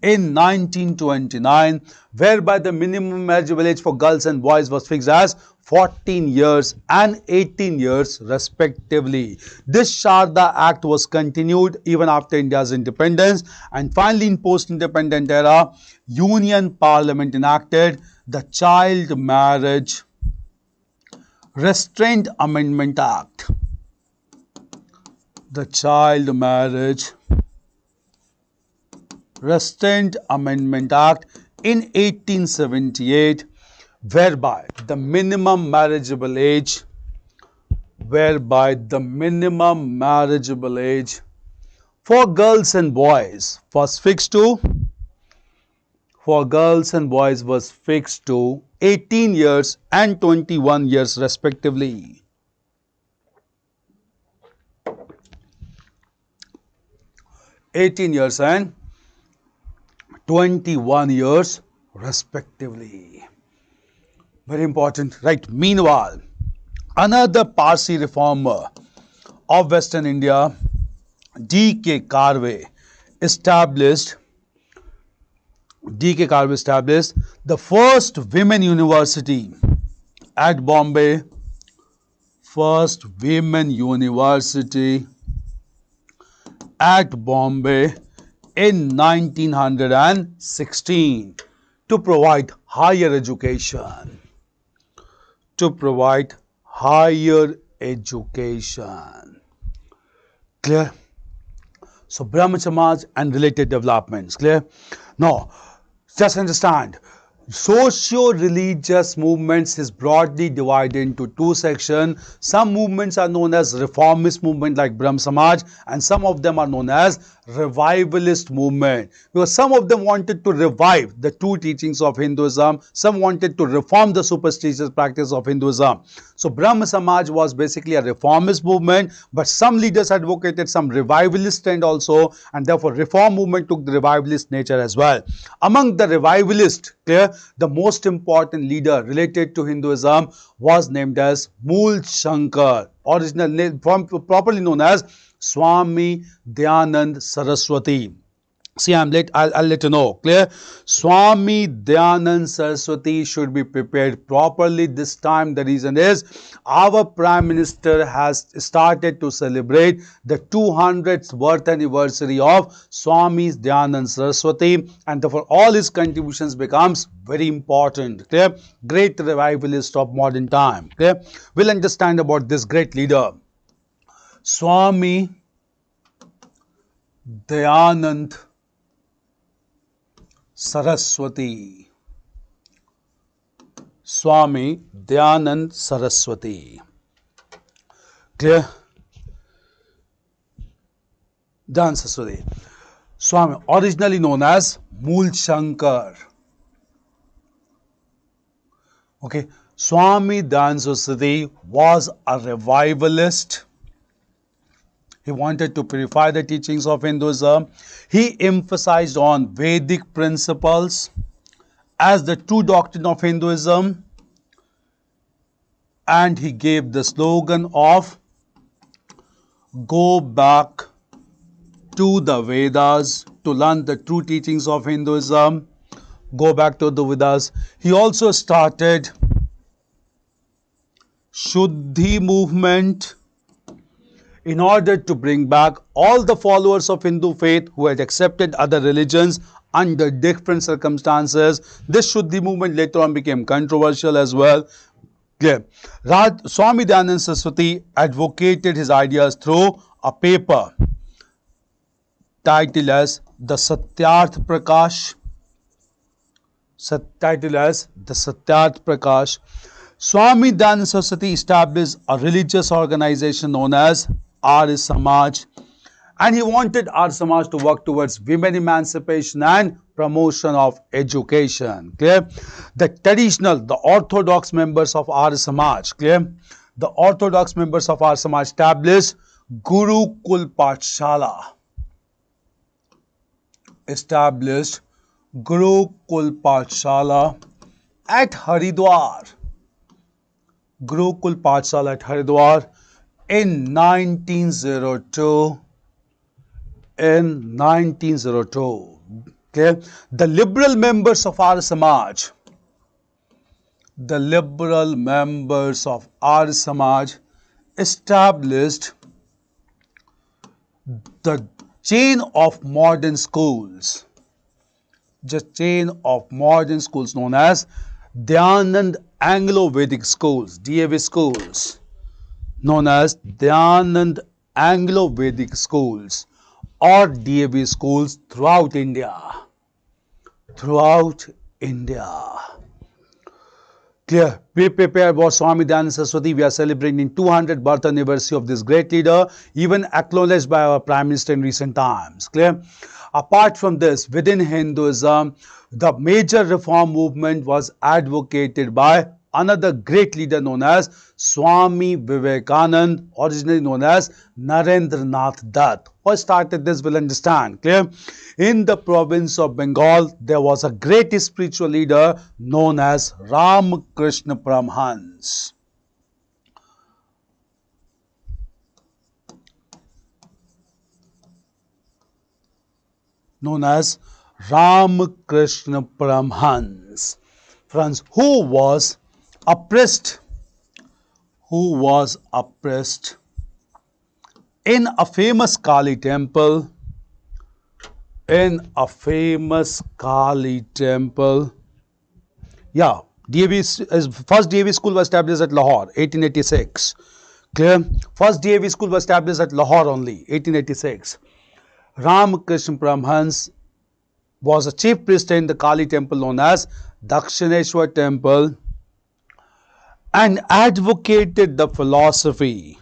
in 1929, whereby the minimum marriageable age for girls and boys was fixed as 14 years and 18 years respectively. This Sharda Act was continued even after India's independence, and finally in post-independent era, Union Parliament enacted the Child Marriage Restraint Amendment Act. The Child Marriage Restraint Amendment Act in 1878, whereby the minimum marriageable age for girls and boys was fixed to 18 years and 21 years respectively. 18 years and 21 years respectively. Very important, right? Meanwhile, another Parsi reformer of Western India, D.K. Karve, established the first women university at Bombay. First women university at Bombay in 1916 to provide higher education. Clear? So, Brahma Samaj and related developments. Clear? Now, just understand, socio-religious movements is broadly divided into two sections. Some movements are known as reformist movement like Brahm Samaj, and some of them are known as revivalist movement, because some of them wanted to revive the true teachings of Hinduism, some wanted to reform the superstitious practice of Hinduism. So Brahm Samaj was basically a reformist movement, but some leaders advocated some revivalist trend also, and therefore reform movement took the revivalist nature as well. Among the revivalists, clear, the most important leader related to Hinduism was named as Mool Shankar, properly known as Swami Dayanand Saraswati. See, I'll let you know. Clear? Swami Dayanand Saraswati should be prepared properly this time. The reason is our Prime Minister has started to celebrate the 200th birth anniversary of Swami Dayanand Saraswati, and therefore all his contributions becomes very important. Clear? Great revivalist of modern time. Clear? We'll understand about this great leader. Swami Dayanand Saraswati. Swami Dayanand Saraswati. Clear? Dayanand Saraswati. Swami, originally known as Mool Shankar. Okay. Swami Dayanand Saraswati was a revivalist. He wanted to purify the teachings of Hinduism. He emphasized on Vedic principles as the true doctrine of Hinduism, and he gave the slogan of "Go back to the Vedas to learn the true teachings of Hinduism." Go back to the Vedas. He also started Shuddhi movement in order to bring back all the followers of Hindu faith who had accepted other religions under different circumstances. This Shuddhi movement later on became controversial as well. Yeah. Swami Dayanand Saraswati advocated his ideas through a paper titled as the Satyarth Prakash. Swami Dayanand Saraswati established a religious organization known as Arya Samaj, and he wanted Arya Samaj to work towards women emancipation and promotion of education. Clear? The traditional, the orthodox members of Arya Samaj, clear? The orthodox members of Arya Samaj established Gurukul Pathshala. Established Gurukul Pathshala at Haridwar. Gurukul Pathshala at Haridwar in 1902. In 1902. Okay. The liberal members of Arya Samaj, established the chain of modern schools. The chain of modern schools known as Dayanand Anglo-Vedic schools, DAV schools, known as Dayanand Anglo-Vedic schools or DAV schools throughout India. Throughout India. Clear? Be prepared for Swami Dayanand Saraswati. We are celebrating 200th birth anniversary of this great leader, even acknowledged by our Prime Minister in recent times. Clear? Apart from this, within Hinduism, the major reform movement was advocated by another great leader known as Swami Vivekananda, originally known as Narendranath Dutt. Who started this, we'll understand. Clear? In the province of Bengal, there was a great spiritual leader known as Ramakrishna Paramhans. Known as Ramakrishna Paramhans. Friends, who was oppressed in a famous Kali temple. Yeah, first DAV school was established at Lahore, 1886. Clear? First DAV school was established at Lahore only, 1886. Ramakrishna Paramhans was a chief priest in the Kali temple known as Dakshineshwar temple and advocated the philosophy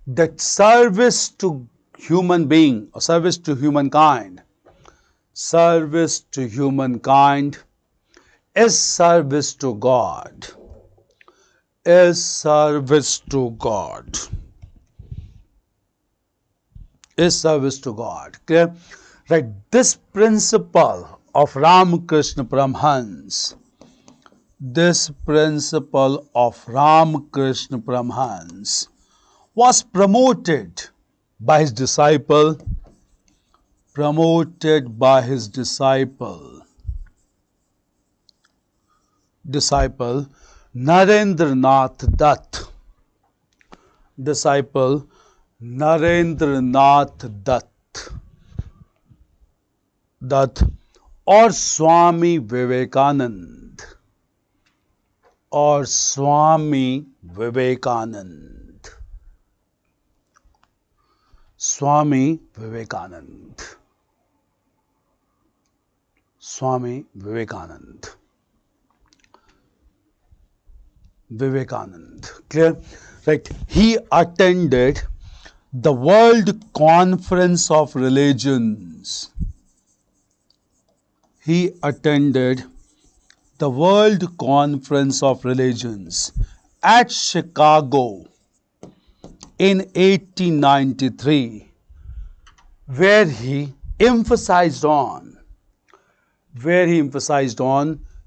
that service to human being or service to humankind is service to God. Is service to God. Clear? Right. This principle of Ramakrishna Paramhans This principle of Ramakrishna Paramahansa was promoted by his disciple, disciple Narendranath Dutt, disciple Narendranath Dutt or Swami Vivekanand, Swami Vivekanand. Clear? Right. He attended the World Conference of Religions. He attended the World Conference of Religions at Chicago in 1893, where he emphasized on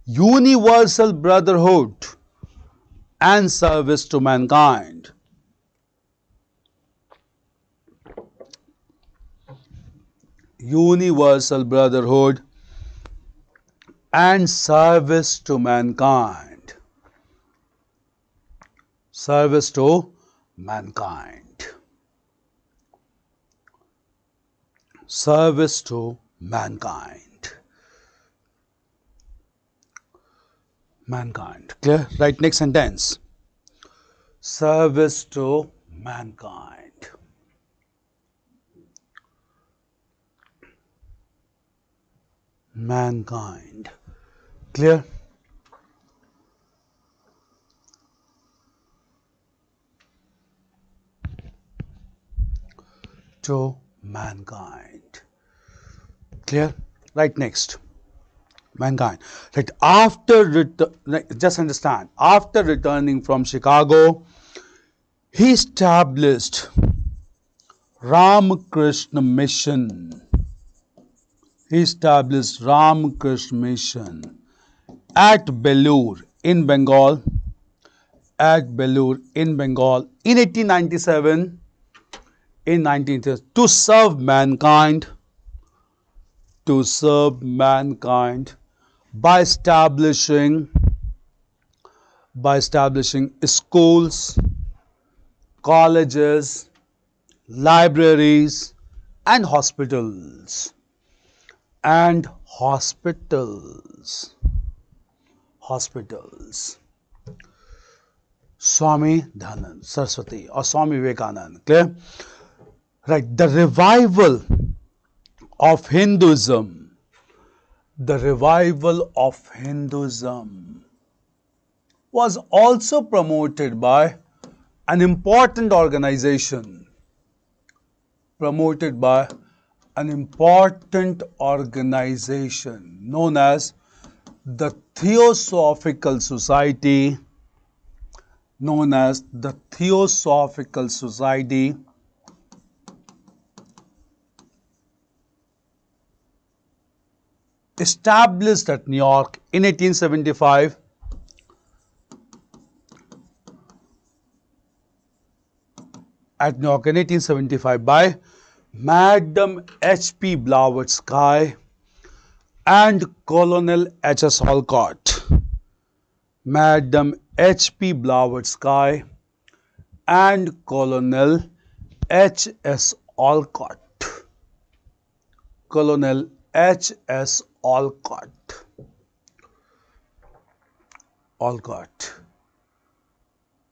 universal brotherhood and service to mankind. Universal brotherhood and service to mankind. Service to mankind. Service to mankind. Mankind. Clear? Right, next sentence. Service to mankind. Mankind. Clear? To mankind. Clear? Right, next. Mankind. Right, just understand, after returning from Chicago, he established Ramakrishna Mission. He established Ramakrishna Mission at Belur in Bengal. In 1897, in 1930, to serve mankind by establishing schools, colleges, libraries, and hospitals. Swami Dhanand Saraswati or Swami Vivekanand. Clear? Right. The revival of Hinduism. Was also promoted by an important organization. Known as the Theosophical Society. Established at New York in 1875. By Madam H.P. Blavatsky and Colonel H.S. Olcott. Madam H.P. Blavatsky and Colonel H.S. Olcott. Colonel H.S. Olcott.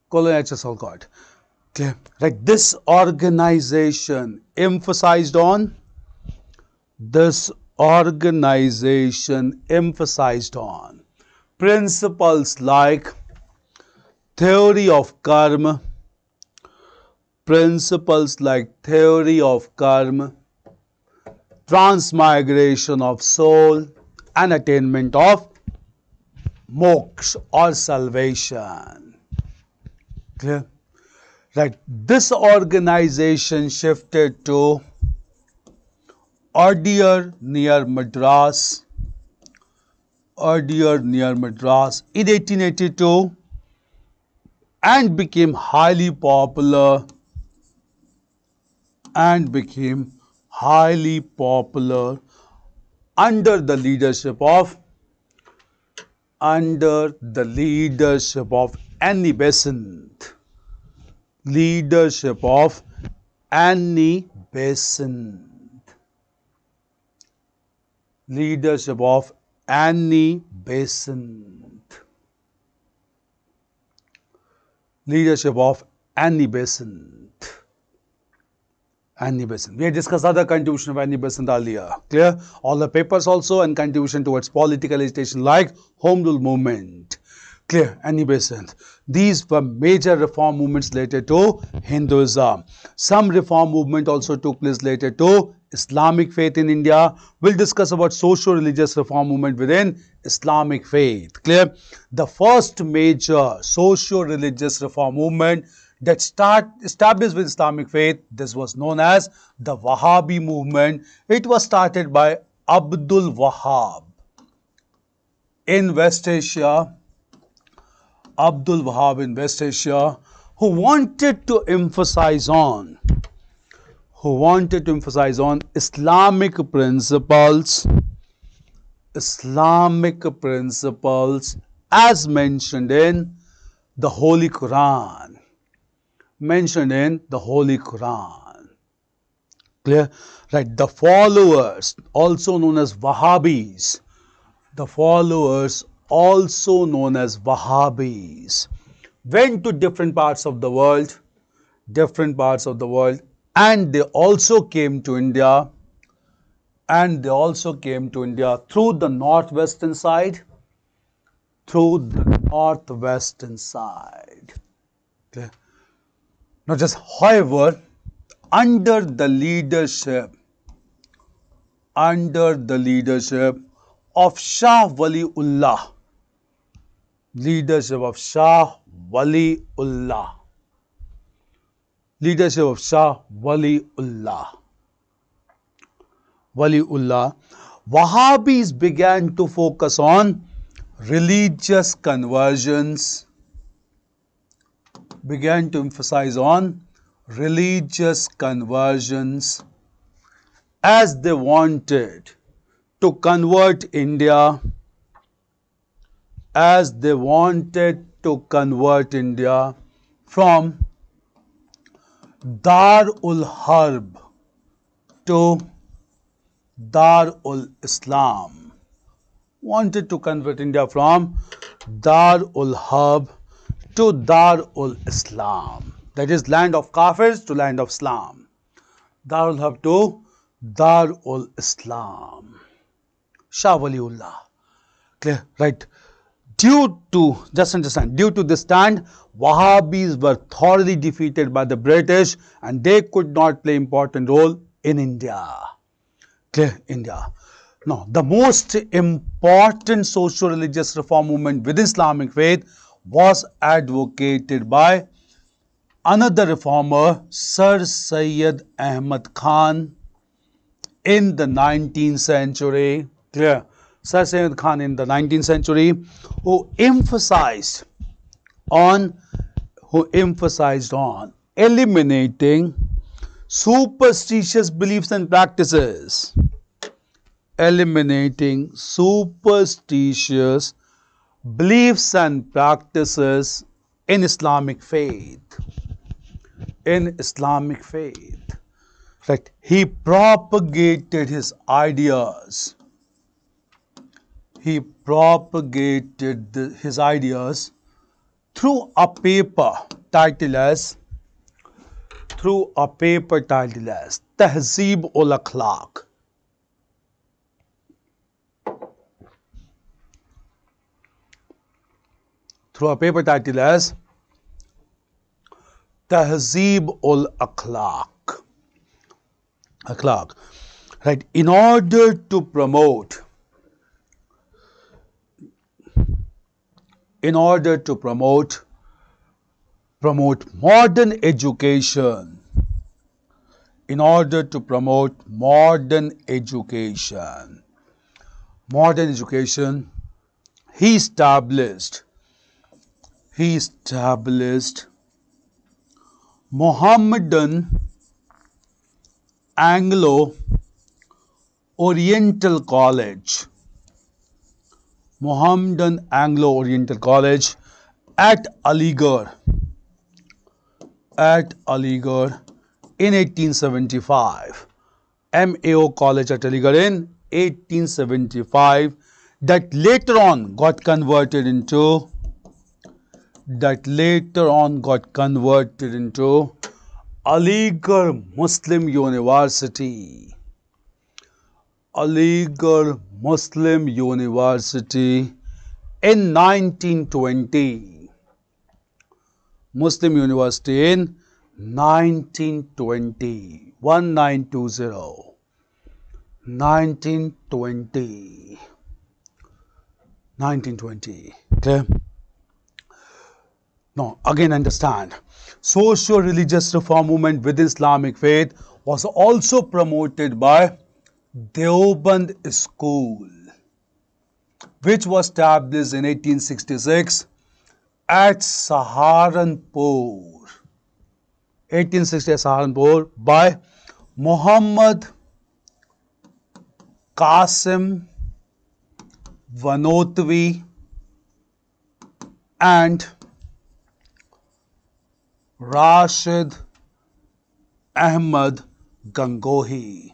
Colonel H.S. Olcott. Okay. Right. This organization emphasized on principles like theory of karma, transmigration of soul, and attainment of moksha or salvation. Clear? Right. This organization shifted to Adyar near Madras earlier near Madras in 1882 and became highly popular under the leadership of Annie Besant. Leadership of Annie Besant. Leadership of Annie Besant. Leadership of Annie Besant. Annie Besant. We had discussed other contribution of Annie Besant earlier. Clear? All the papers also and contribution towards political agitation like Home Rule Movement. Clear? Annie Besant. These were major reform movements related to Hinduism. Some reform movement also took place related to Islamic faith in India. We'll discuss about socio-religious reform movement within Islamic faith. Clear? The first major socio-religious reform movement that established with Islamic faith, this was known as the Wahhabi movement. It was started by Abdul Wahhab in West Asia. Abdul Wahhab in West Asia, who wanted to emphasize on Islamic principles as mentioned in the Holy Quran. Clear? Right. The followers, also known as Wahhabis, went to different parts of the world, and they also came to India, through the northwestern side, Okay. Now just, however, under the leadership of Shah Waliullah, Wahhabis began to focus on religious conversions, began to emphasize on religious conversions as they wanted to convert India, from Dar-ul Harb to Dar-ul Islam. Wanted to convert India from Dar-ul Harb to Dar-ul Islam. That is, land of Kafirs to land of Islam. Dar-ul Harb to Dar-ul Islam. Shah Waliullah. Clear? Right. Due to this stand, Wahhabis were thoroughly defeated by the British and they could not play important role in India. Clear? India. Now, the most important socio-religious reform movement within Islamic faith was advocated by another reformer, Sir Syed Ahmad Khan, in the 19th century. Clear? Sir Syed Khan in the 19th century, who emphasized on eliminating superstitious beliefs and practices. Eliminating superstitious beliefs and practices in Islamic faith. Right. He propagated his ideas. Through a paper titled as Tehzeeb-ul-Akhlaq. Through a paper titled as Tehzeeb-ul-Akhlaq. Right. In order to promote modern education, he established Mohammedan Anglo-Oriental College, Mohammedan Anglo-Oriental College at Aligarh in 1875. MAO College at Aligarh in 1875, that later on got converted into Aligarh Muslim University. Aligarh Muslim University in 1920. Muslim University in 1920. 1920. 1920. 1920. Okay? Now, again understand, socio-religious reform movement within Islamic faith was also promoted by Deoband School, which was established in 1866 at Saharanpur. 1860 at Saharanpur by Muhammad Qasim Vanotvi and Rashid Ahmad Gangohi.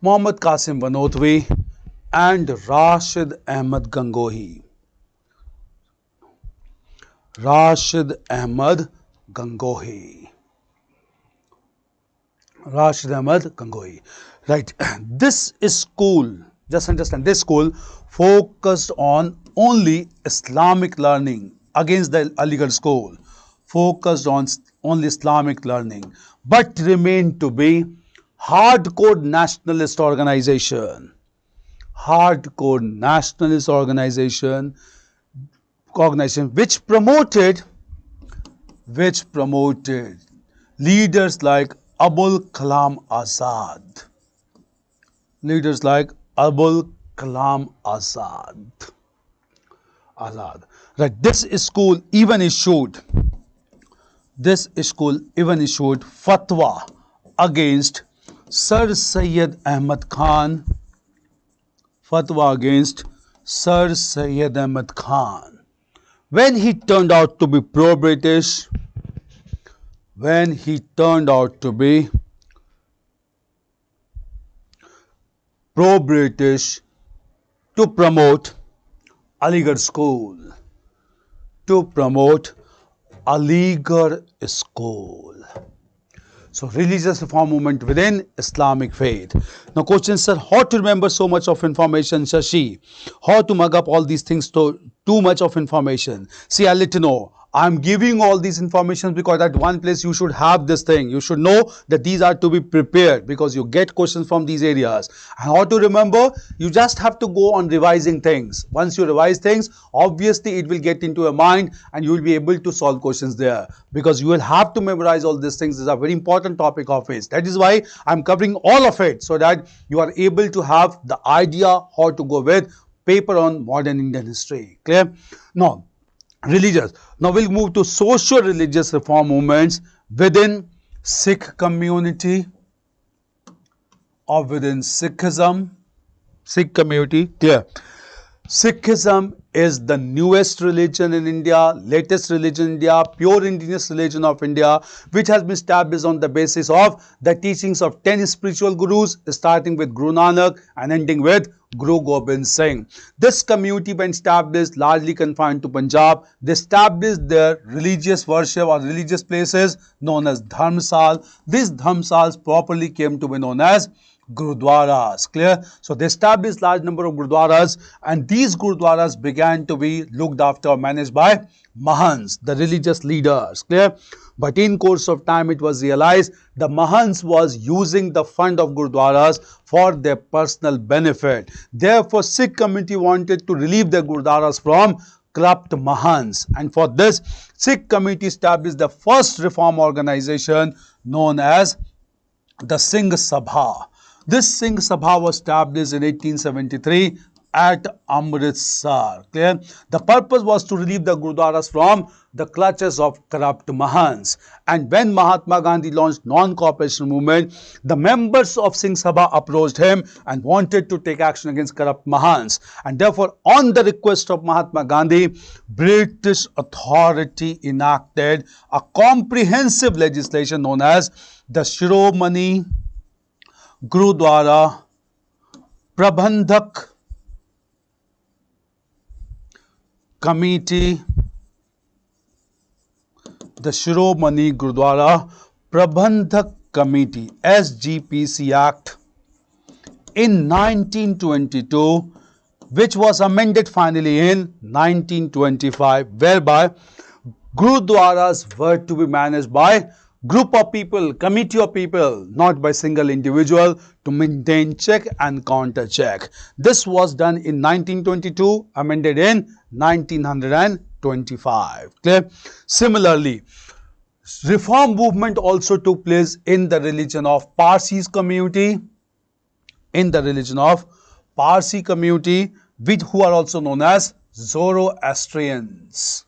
Muhammad Qasim Vanotvi and Rashid Ahmad Gangohi. Right. This school, just understand, this school focused on only Islamic learning against the Aligarh school, focused on only Islamic learning, but remained to be hardcore nationalist organization. Hardcore nationalist organization which promoted leaders like Abul Kalam Azad. Right. This school even issued fatwa against Sir Syed Ahmad Khan. When he turned out to be pro-British, to promote Aligarh school. So, religious reform movement within Islamic faith. Now, question, sir, how to remember so much of information, Shashi? How to mug up all these things to too much of information? See, I'll let you know. I'm giving all these information because at one place you should have this thing. You should know that these are to be prepared because you get questions from these areas. And how to remember? You just have to go on revising things. Once you revise things, obviously it will get into your mind and you will be able to solve questions there because you will have to memorize all these things. This is a very important topic of it. That is why I'm covering all of it so that you are able to have the idea how to go with paper on modern Indian history. Clear? Now, religious. Now we'll move to socio-religious reform movements within Sikh community or within Sikhism. Sikh community. Clear. Sikhism is the newest religion in India, latest religion in India, pure indigenous religion of India, which has been established on the basis of the teachings of 10 spiritual gurus, starting with Guru Nanak and ending with Guru Gobind Singh. This community, when established, largely confined to Punjab, they established their religious worship or religious places known as dharmsal. These dharmsals properly came to be known as Gurudwaras. Clear? So they established large number of Gurudwaras, and these Gurudwaras began to be looked after or managed by Mahants, the religious leaders. Clear? But in course of time it was realized the Mahants was using the fund of Gurudwaras for their personal benefit. Therefore, Sikh community wanted to relieve the Gurudwaras from corrupt Mahants, and for this Sikh community established the first reform organization known as the Singh Sabha. This Singh Sabha was established in 1873 at Amritsar. Clear? The purpose was to relieve the Gurudwaras from the clutches of corrupt Mahants. And when Mahatma Gandhi launched non-cooperation movement, the members of Singh Sabha approached him and wanted to take action against corrupt Mahants. And therefore, on the request of Mahatma Gandhi, British authority enacted a comprehensive legislation known as the Shiromani Gurudwara Prabandhak Committee, the Shiromani Gurudwara Prabandhak Committee SGPC Act in 1922, which was amended finally in 1925, whereby Gurudwaras were to be managed by group of people, committee of people, not by single individual, to maintain check and counter check. This was done in 1922, amended in 1925. Clear? Similarly, reform movement also took place in the religion of Parsis community, who are also known as Zoroastrians.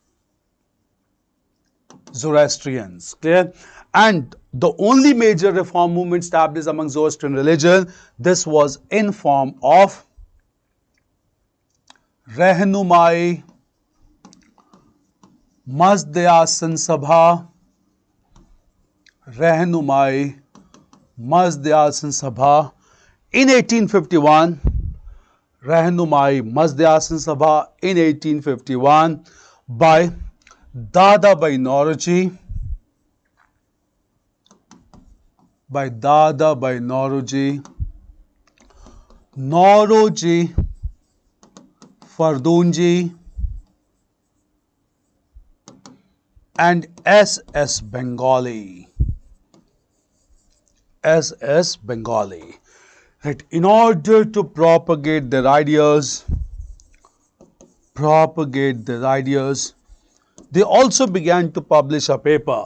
Clear? And the only major reform movement established among Zoroastrian religion, this was in form of Rehnumai Mazd-e-Asan Sabha, in 1851, Rehnumai Mazd-e-Asan Sabha in 1851 by Dadabai Nauroji, Nauroji Fardunji and S.S. Bengali. Right. In order to propagate their ideas, they also began to publish a paper.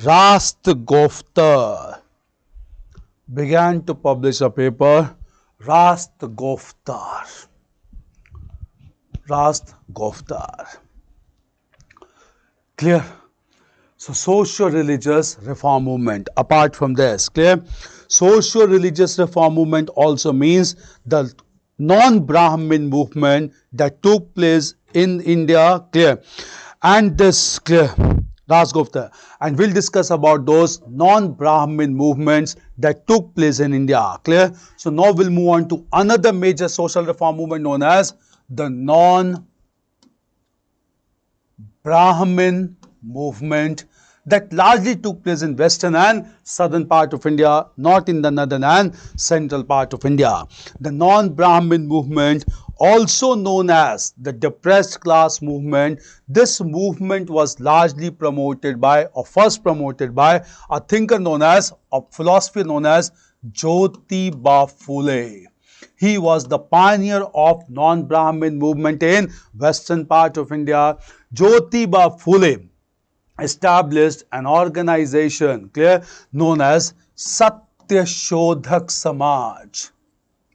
Rast Goftar. Clear? So, socio-religious reform movement. Apart from this, clear? Socio-religious reform movement also means the non-Brahmin movement that took place in India. Clear? And this, clear, Rasgupta, and we'll discuss about those non-Brahmin movements that took place in India. Clear? So now we'll move on to another major social reform movement known as the non-Brahmin movement that largely took place in western and southern part of India, not in the northern and central part of India. The non-Brahmin movement, also known as the depressed class movement, this movement was largely promoted by, or first promoted by, a thinker known as, a philosopher known as Jyotiba Phule. He was the pioneer of non-Brahmin movement in western part of India. Jyotiba Phule established an organization, clear, known as Satyashodhak Samaj.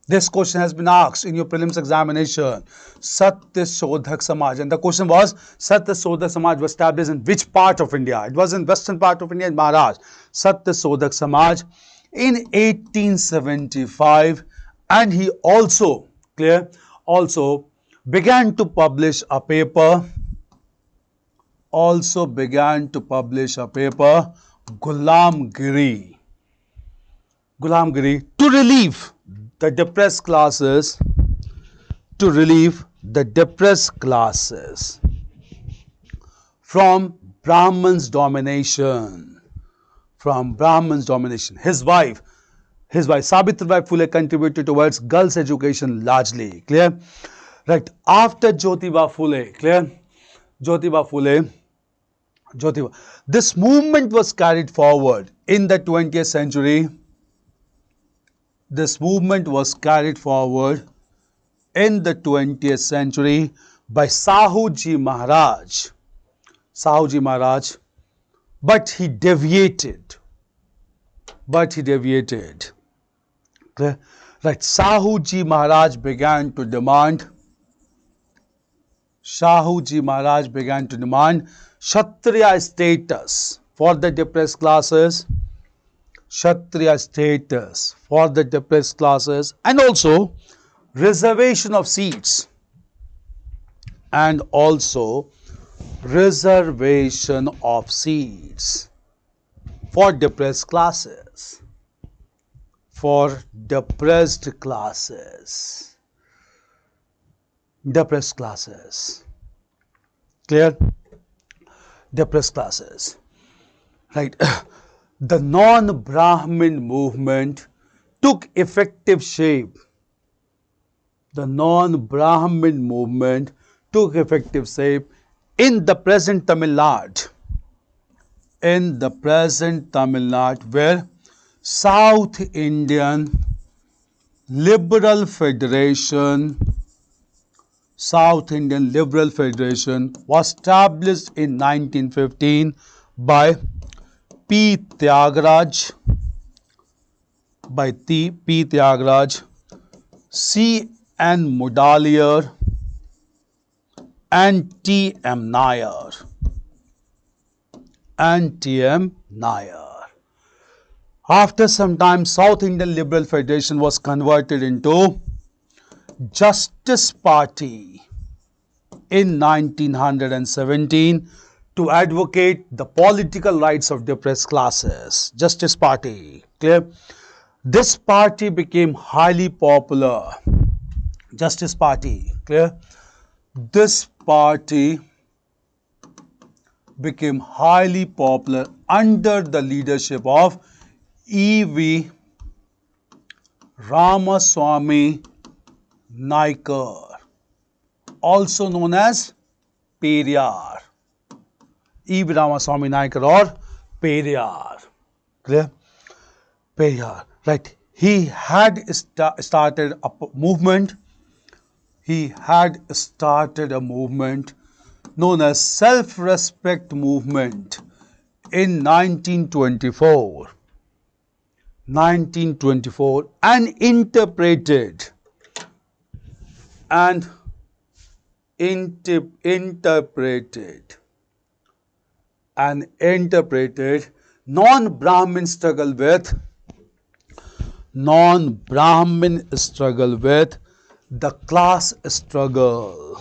This question has been asked in your prelims examination. Satyashodhak Samaj. And the question was, Satyashodhak Samaj was established in which part of India? It was in western part of India, in Maharashtra. Satyashodhak Samaj in 1875. And he also, clear, also began to publish a paper, Gulamgiri, to relieve the depressed classes, from Brahmins' domination. His wife Savitribai Phule contributed towards girls' education largely. Clear? Right. After Jyotiba Phule, clear? This movement was carried forward in the 20th century. By Sahuji Maharaj. but he deviated. Clear? Right. Shahuji Maharaj began to demand Kshatriya status for the depressed classes, and also reservation of seats, for depressed classes. Clear? Depressed classes. Right. The non-Brahmin movement took effective shape. In the present Tamil Nadu, where South Indian Liberal Federation was established in 1915 by P. Tyagaraja, C. N. Mudaliar, and T. M. Nair. After some time, South Indian Liberal Federation was converted into Justice Party in 1917 to advocate the political rights of depressed classes. Justice Party. Clear? This party became highly popular. Justice Party. Clear? This party became highly popular under the leadership of E.V. Ramaswamy Naikar, also known as Periyar. E.V. Ramaswamy Naikar or Periyar. Clear? Periyar. Right. He had started a movement. Known as Self-Respect Movement in 1924 and interpreted non-Brahmin struggle with the class struggle.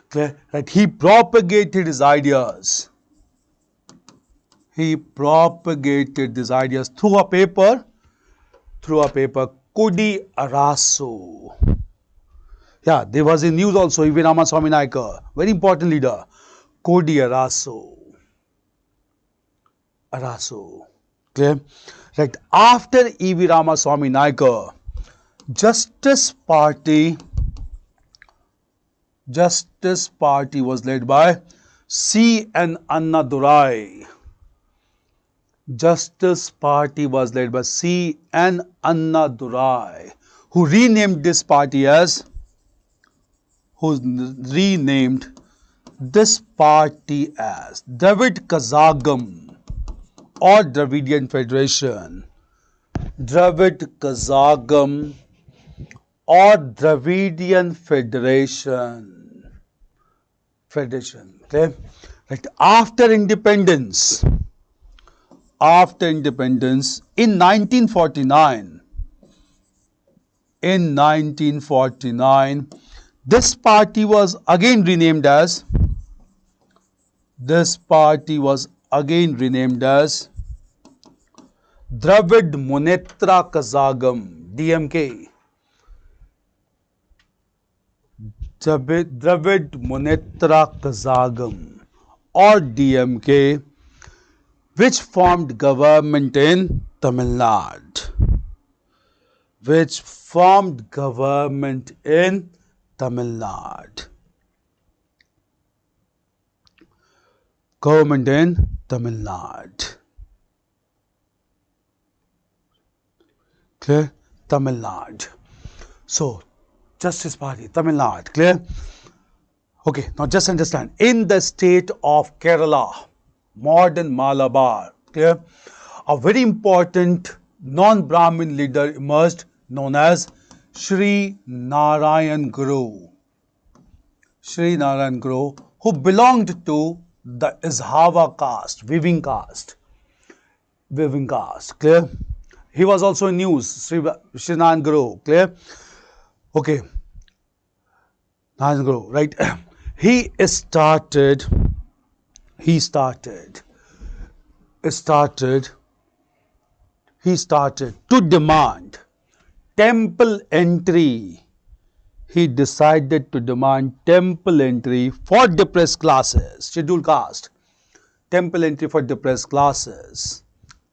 Clear? Right. He propagated his ideas. Through a paper, Kudi Arasu. Yeah, there was in news also, E.V. Ramaswamy Naikar, very important leader. Kudi Arasu. Clear? Right. After E.V. Ramaswamy Naikar, Justice Party was led by C. N. Annadurai. Who renamed this party as Dravid Kazhagam or Dravidian Federation. Okay? Right. After independence in 1949, this party was again renamed as Dravid Munnetra Kazhagam, DMK. Dravid Munnetra Kazhagam or DMK, which formed government in Tamil Nadu. Clear? Tamil Nadu. So, Justice Party, Tamil Nadu. Clear? Okay, now just understand, in the state of Kerala, modern Malabar, clear, a very important non-Brahmin leader emerged known as Sri Narayan Guru. Sri Narayan Guru, who belonged to the Izhava caste, weaving caste, clear? He was also in news, Sri Narayan Guru, clear? Okay, Narayan Guru, right? He started to demand temple entry. He decided to demand temple entry for depressed classes, scheduled caste, temple entry for depressed classes.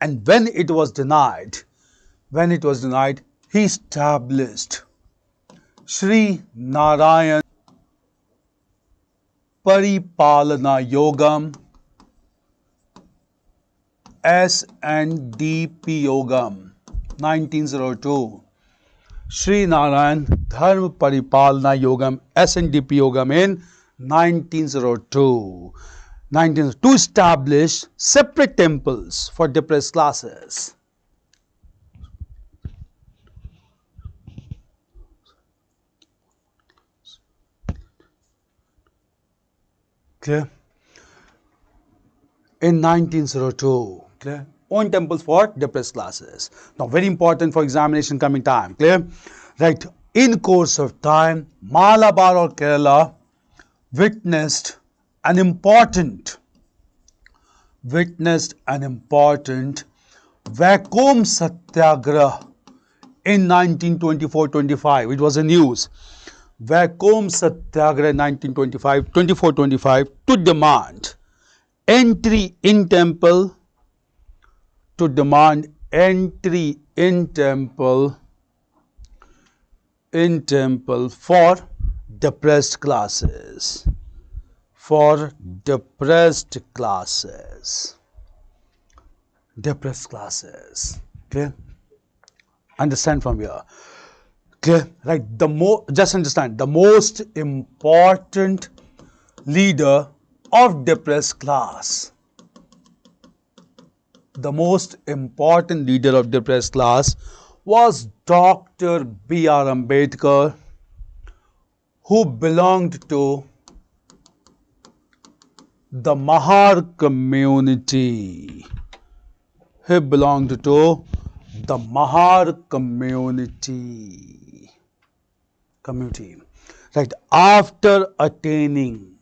And when it was denied, he established Sri Narayan Paripalana Yogam, SNDP Yogam, 1902. Sri Narayan Dharma Paripalana Yogam, SNDP Yogam in 1902. To establish separate temples for depressed classes. Clear? In 1902, clear? Own temples for depressed classes. Now, very important for examination coming time, clear? Right, in course of time, Malabar or Kerala witnessed an important vacuum satyagraha in 1924-25. It was a news. Vacuum satyagraha in 1924-25 to demand entry in temple for depressed classes. Depressed classes. Clear? Understand from here. Clear? Right. Just understand, the most important leader of depressed class. The most important leader of depressed class was Dr. B.R. Ambedkar, who belonged to the Mahar community. He belonged to the Mahar community. Right. After attaining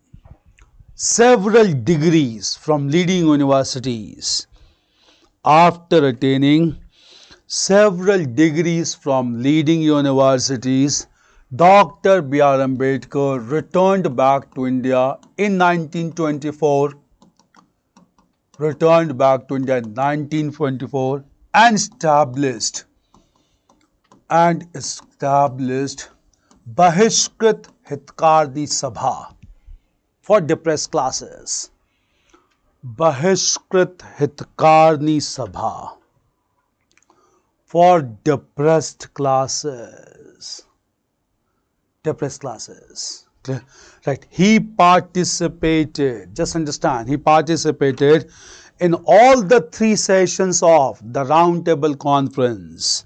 several degrees from leading universities, Dr. B.R. Ambedkar returned back to India in 1924. And established Bahishkrit Hitkarni Sabha for depressed classes. Bahishkrit Hitkarni Sabha for depressed classes. Right. He participated, just understand, he participated in all the 3 sessions of the Round Table Conference.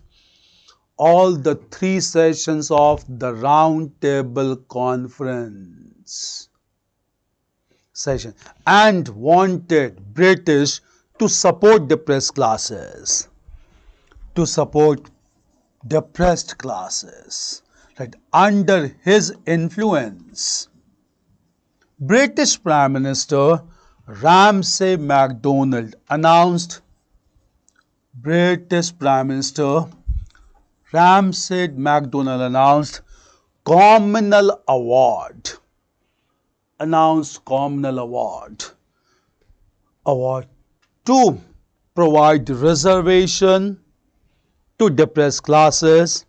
Session, and wanted British to support depressed classes. Right. Under his influence, British Prime Minister Ramsay MacDonald announced Communal Award. To provide reservation to depressed classes.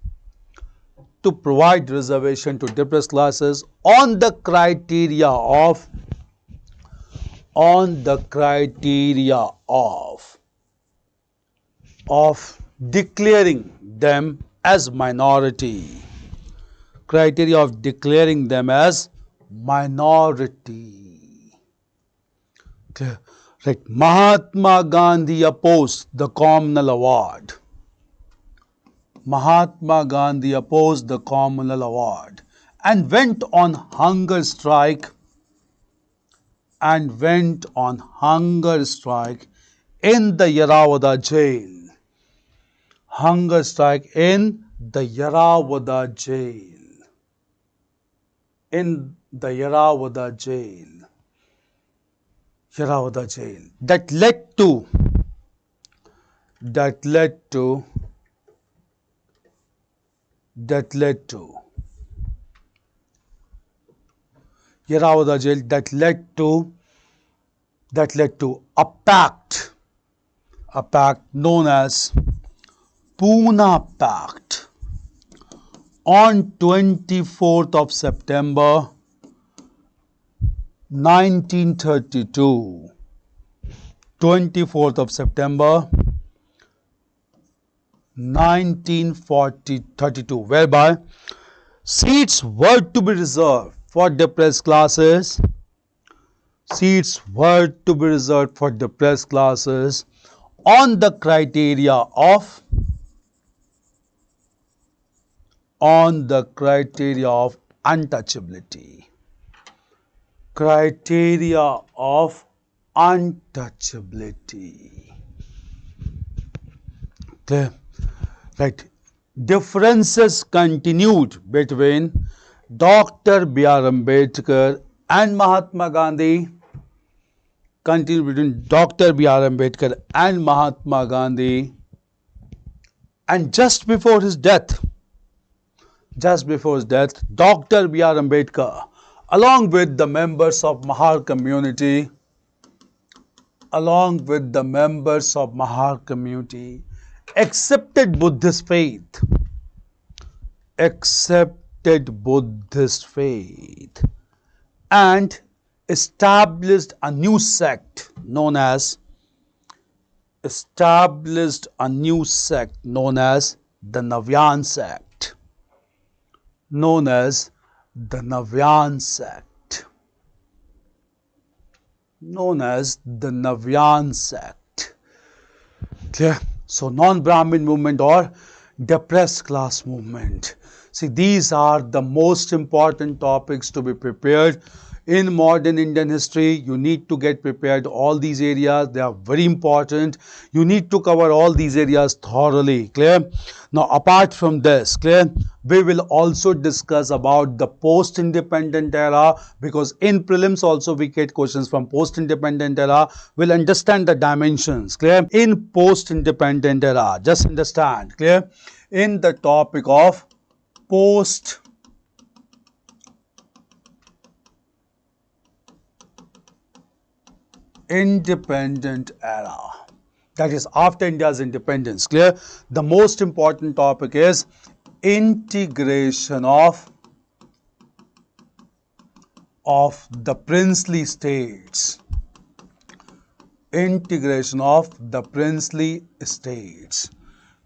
On the criteria of declaring them as minority. minority. Clear? Right. Mahatma Gandhi opposed the Communal Award. Mahatma Gandhi opposed the Communal Award and went on hunger strike in the Yerawada jail. Hunger strike in the Yerawada jail. In the Yerawada jail. Yerawada jail. That led to Yerawada jail. That led to a pact known as Pune Pact on 24th of September 1932. 24th of September 1932, whereby seats were to be reserved for depressed classes. Seats were to be reserved for depressed classes on the criteria of untouchability. Criteria of untouchability. Clear? Right. Differences continued between Dr. B.R. Ambedkar and Mahatma Gandhi. Continued between Dr. B.R. Ambedkar and Mahatma Gandhi. And just before his death, Dr. B.R. Ambedkar, along with the members of Mahar community, accepted Buddhist faith, and established a new sect known as the Navyan sect. Clear? So, non-Brahmin movement or depressed class movement. See, these are the most important topics to be prepared in modern Indian history. You need to get prepared all these areas. They are very important. You need to cover all these areas thoroughly. Clear? Now, apart from this, clear, we will also discuss about the post-independent era, because in prelims also we get questions from post-independent era. We'll understand the dimensions. Clear? In post-independent era, just understand. Clear? In the topic of post-independent era, that is after India's independence. Clear? The most important topic is integration of the princely states. Integration of the princely states.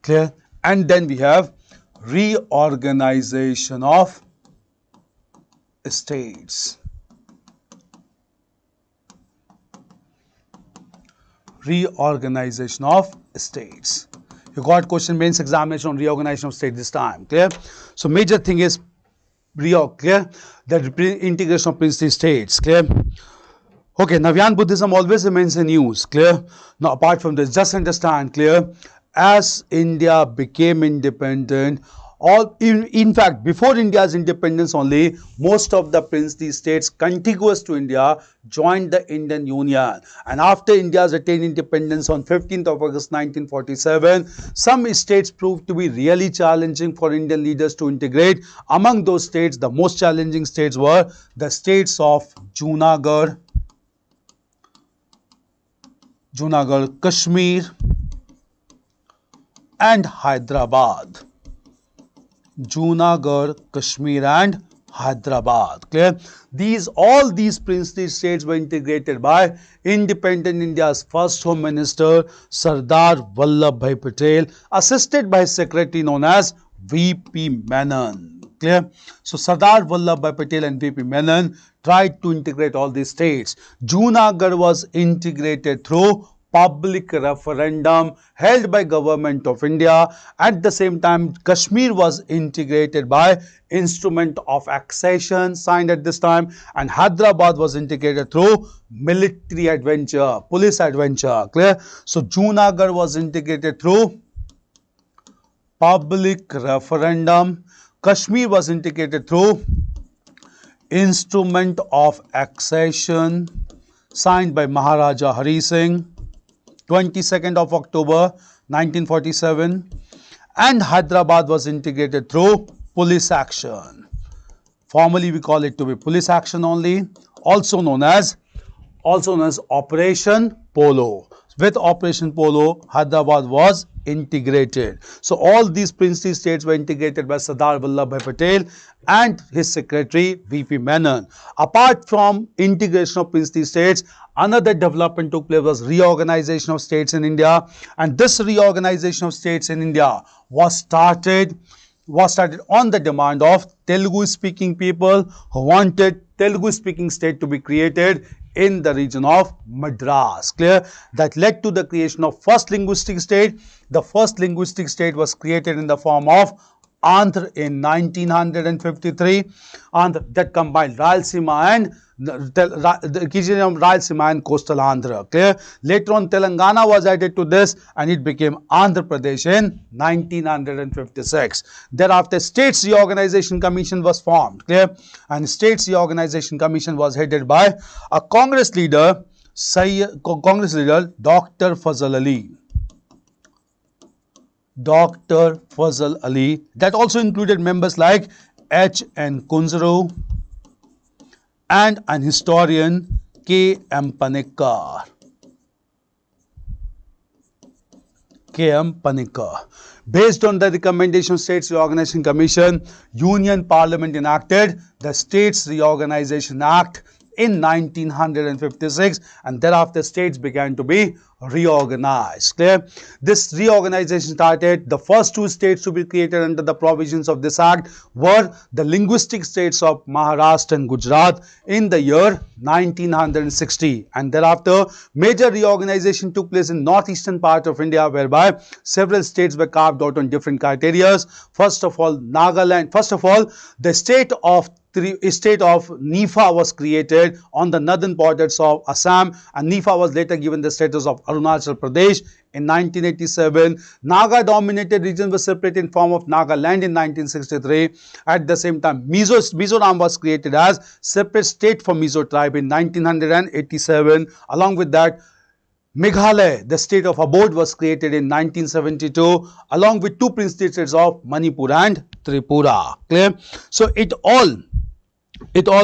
Clear? And then we have reorganization of states. Reorganization of states. You got question mains examination on reorganization of states this time. Clear? So major thing is clear, that integration of princely states. Clear? Okay, Navyan Buddhism always remains in use. Clear? Now apart from this, just understand. Clear? As India became independent, in fact, before India's independence only, most of the princely states contiguous to India joined the Indian Union. And after India's attained independence on 15th of August 1947, some states proved to be really challenging for Indian leaders to integrate. Among those states, the most challenging states were the states of Junagadh, Kashmir, and Hyderabad. Junagadh, Kashmir, and Hyderabad. Clear? All these princely states were integrated by independent India's first Home Minister Sardar Vallabhbhai Patel, assisted by his secretary known as V.P. Menon. Clear? So Sardar Vallabhbhai Patel and VP Menon tried to integrate all these states. Junagadh was integrated through public referendum held by Government of India. At the same time, Kashmir was integrated by instrument of accession signed at this time, and Hyderabad was integrated through military adventure, police adventure. Clear? So Junagadh was integrated through public referendum. Kashmir was integrated through instrument of accession signed by Maharaja Hari Singh, 22nd of October 1947, and Hyderabad was integrated through police action. Formally we call it to be police action only, also known as Operation Polo. With Operation Polo, Hyderabad was integrated. So all these princely states were integrated by Sardar Vallabhbhai Patel and his secretary VP Menon. Apart from integration of princely states, another development took place was reorganization of states in India, and this reorganization of states in India was started on the demand of Telugu speaking people who wanted Telugu speaking state to be created in the region of Madras. Clear? That led to the creation of first linguistic state. The first linguistic state was created in the form of Andhra in 1953, and that combined Rayalaseema and the region of Rayalaseema and coastal Andhra. Clear? Later on, Telangana was added to this, and it became Andhra Pradesh in 1956. Thereafter, States Reorganization Commission was formed. Clear? And States Reorganization Commission was headed by a Congress leader, Dr. Fazal Ali. Dr. Fazal Ali. That also included members like H.N. Kunzru and an historian, K.M. Panikkar. K.M. Panikkar. Based on the recommendation of States Reorganization Commission, Union Parliament enacted the States Reorganization Act in 1956, and thereafter states began to be reorganized. Clear? This reorganization started. The first two states to be created under the provisions of this act were the linguistic states of Maharashtra and Gujarat in the year 1960, and thereafter major reorganization took place in northeastern part of India, whereby several states were carved out on different criteria. First of all, the state of Nifa was created on the northern borders of Assam, and Nifa was later given the status of Arunachal Pradesh in 1987. Naga dominated region was separated in form of Nagaland in 1963. At the same time, Mizoram was created as separate state for Mizo tribe in 1987. Along with that, Meghalaya, the state of abode, was created in 1972, along with two princely states of Manipur and Tripura. Clear? So it all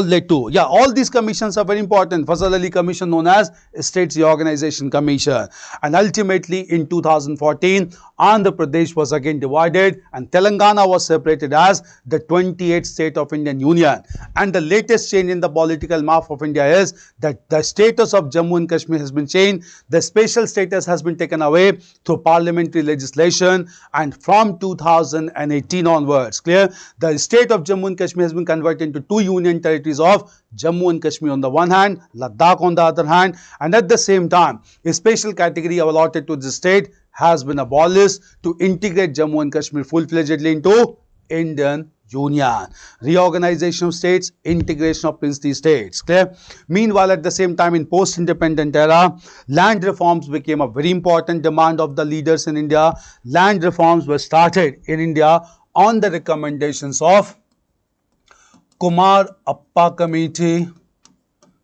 led to, all these commissions are very important. Fazal Ali Commission, known as States Reorganization Commission, and ultimately in 2014, Andhra Pradesh was again divided and Telangana was separated as the 28th state of Indian Union. And the latest change in the political map of India is that the status of Jammu and Kashmir has been changed. The special status has been taken away through parliamentary legislation, and from 2018 onwards, clear, the state of Jammu and Kashmir has been converted into two union territories of Jammu and Kashmir on the one hand, Ladakh on the other hand, and at the same time, a special category allotted to the state has been abolished to integrate Jammu and Kashmir full-fledgedly into Indian Union. Reorganization of states, integration of princely states. Clear? Meanwhile, at the same time, in post-independent era, land reforms became a very important demand of the leaders in India. Land reforms were started in India on the recommendations of Kumar Appa Committee,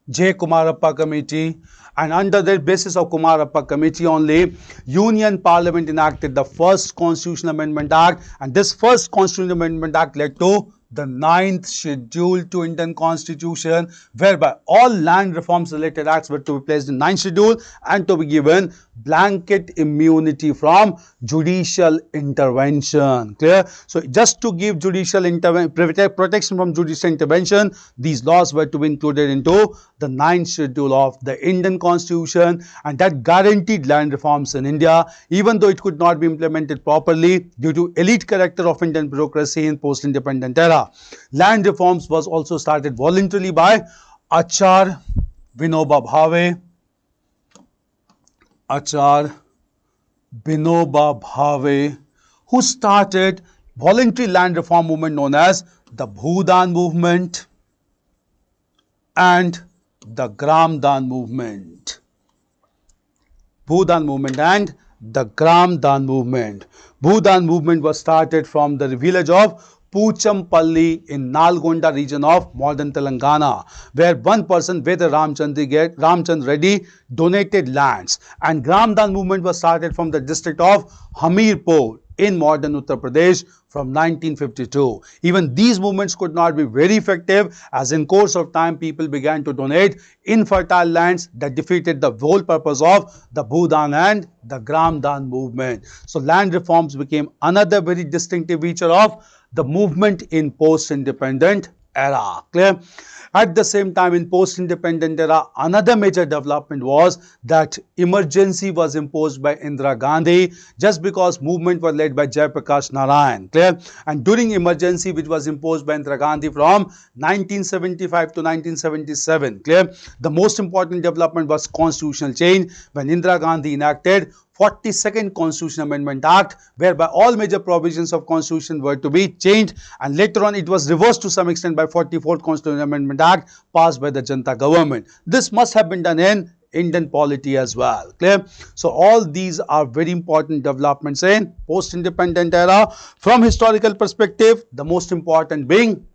J. Kumar Appa Committee, and under the basis of Kumar Appa Committee only, Union Parliament enacted the first Constitutional Amendment Act, and this first Constitutional Amendment Act led to the 9th schedule to Indian Constitution, whereby all land reforms related acts were to be placed in 9th schedule and to be given blanket immunity from judicial intervention. Clear? So just to give judicial protection from judicial intervention, these laws were to be included into the 9th schedule of the Indian Constitution, and that guaranteed land reforms in India, even though it could not be implemented properly due to elite character of Indian bureaucracy in post-independent era. Land reforms was also started voluntarily by Achar Vinoba Bhave. Achar Vinoba Bhave, who started voluntary land reform movement known as the Bhudan movement and the Gramdan movement. Bhudan movement and the Gramdan movement. Bhudan movement was started from the village of Puchampalli in Nalgonda region of modern Telangana, where one person, Veda Ramchand Reddy, donated lands, and Gramdan movement was started from the district of Hamirpur in modern Uttar Pradesh from 1952. Even these movements could not be very effective, as in course of time people began to donate infertile lands that defeated the whole purpose of the Bhudan and the Gramdan movement. So land reforms became another very distinctive feature of the movement in post-independent era. Clear? At the same time, in post-independent era, another major development was that emergency was imposed by Indira Gandhi, just because movement was led by Jayaprakash Narayan. Clear? And during emergency, which was imposed by Indira Gandhi from 1975 to 1977, clear? The most important development was constitutional change, when Indira Gandhi enacted 42nd Constitution Amendment Act, whereby all major provisions of Constitution were to be changed, and later on it was reversed to some extent by 44th Constitution Amendment Act passed by the Janata government. This must have been done in Indian polity as well. Clear? So all these are very important developments in post-independent era. From historical perspective, the most important being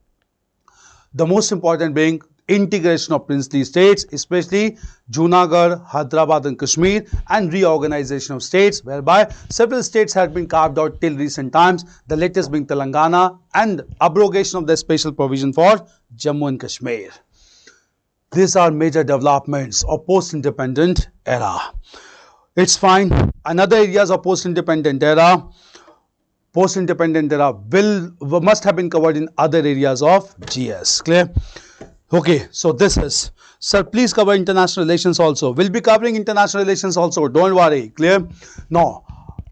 integration of princely states, especially Junagadh, Hyderabad and Kashmir, and reorganization of states, whereby several states had been carved out till recent times, the latest being Telangana, and abrogation of the special provision for Jammu and Kashmir. These are major developments of post-independent era. It's fine. Another areas of post-independent era must have been covered in other areas of GS. Clear? Okay, so this is, sir, please cover international relations also. We'll be covering international relations also, don't worry. Clear? No,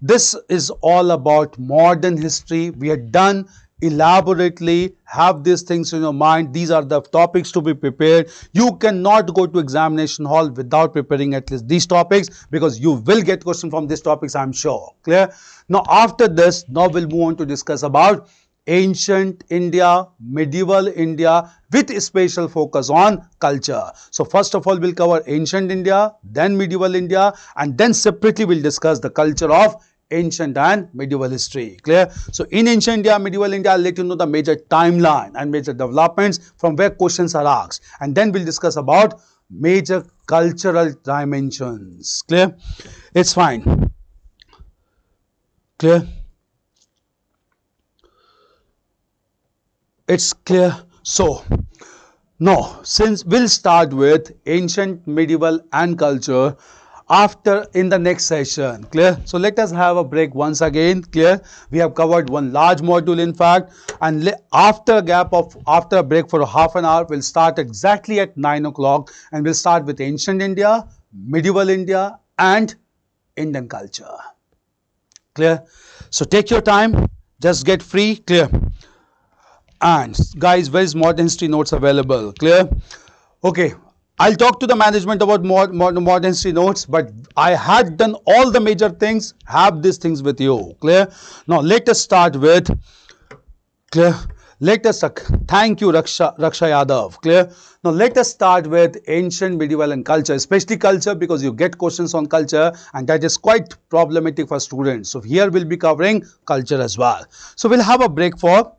this is all about modern history. We are done elaborately. Have these things in your mind. These are the topics to be prepared. You cannot go to examination hall without preparing at least these topics, because you will get questions from these topics, I'm sure. Clear? Now after this, now we'll move on to discuss about ancient India, medieval India, with a special focus on culture. So first of all, we'll cover ancient India, then medieval India, and then separately we'll discuss the culture of ancient and medieval history. Clear? So in ancient India, medieval India, I'll let you know the major timeline and major developments from where questions are asked, and then we'll discuss about major cultural dimensions. Clear? It's fine. Clear? It's clear. So now, since we'll start with ancient, medieval and culture after in the next session. Clear? So let us have a break once again. Clear? We have covered one large module in fact, and after a break for half an hour, we'll start exactly at 9 o'clock, and we'll start with ancient India, medieval India and Indian culture. Clear? So take your time, just get free. Clear? And guys, where is modern history notes available? Clear? Okay, I'll talk to the management about modern history notes, but I had done all the major things. Have these things with you. Clear? Now let us start with, clear? Thank you Raksha Yadav. Clear? Now let us start with ancient, medieval and culture, especially culture, because you get questions on culture and that is quite problematic for students. So here we'll be covering culture as well. So we'll have a break for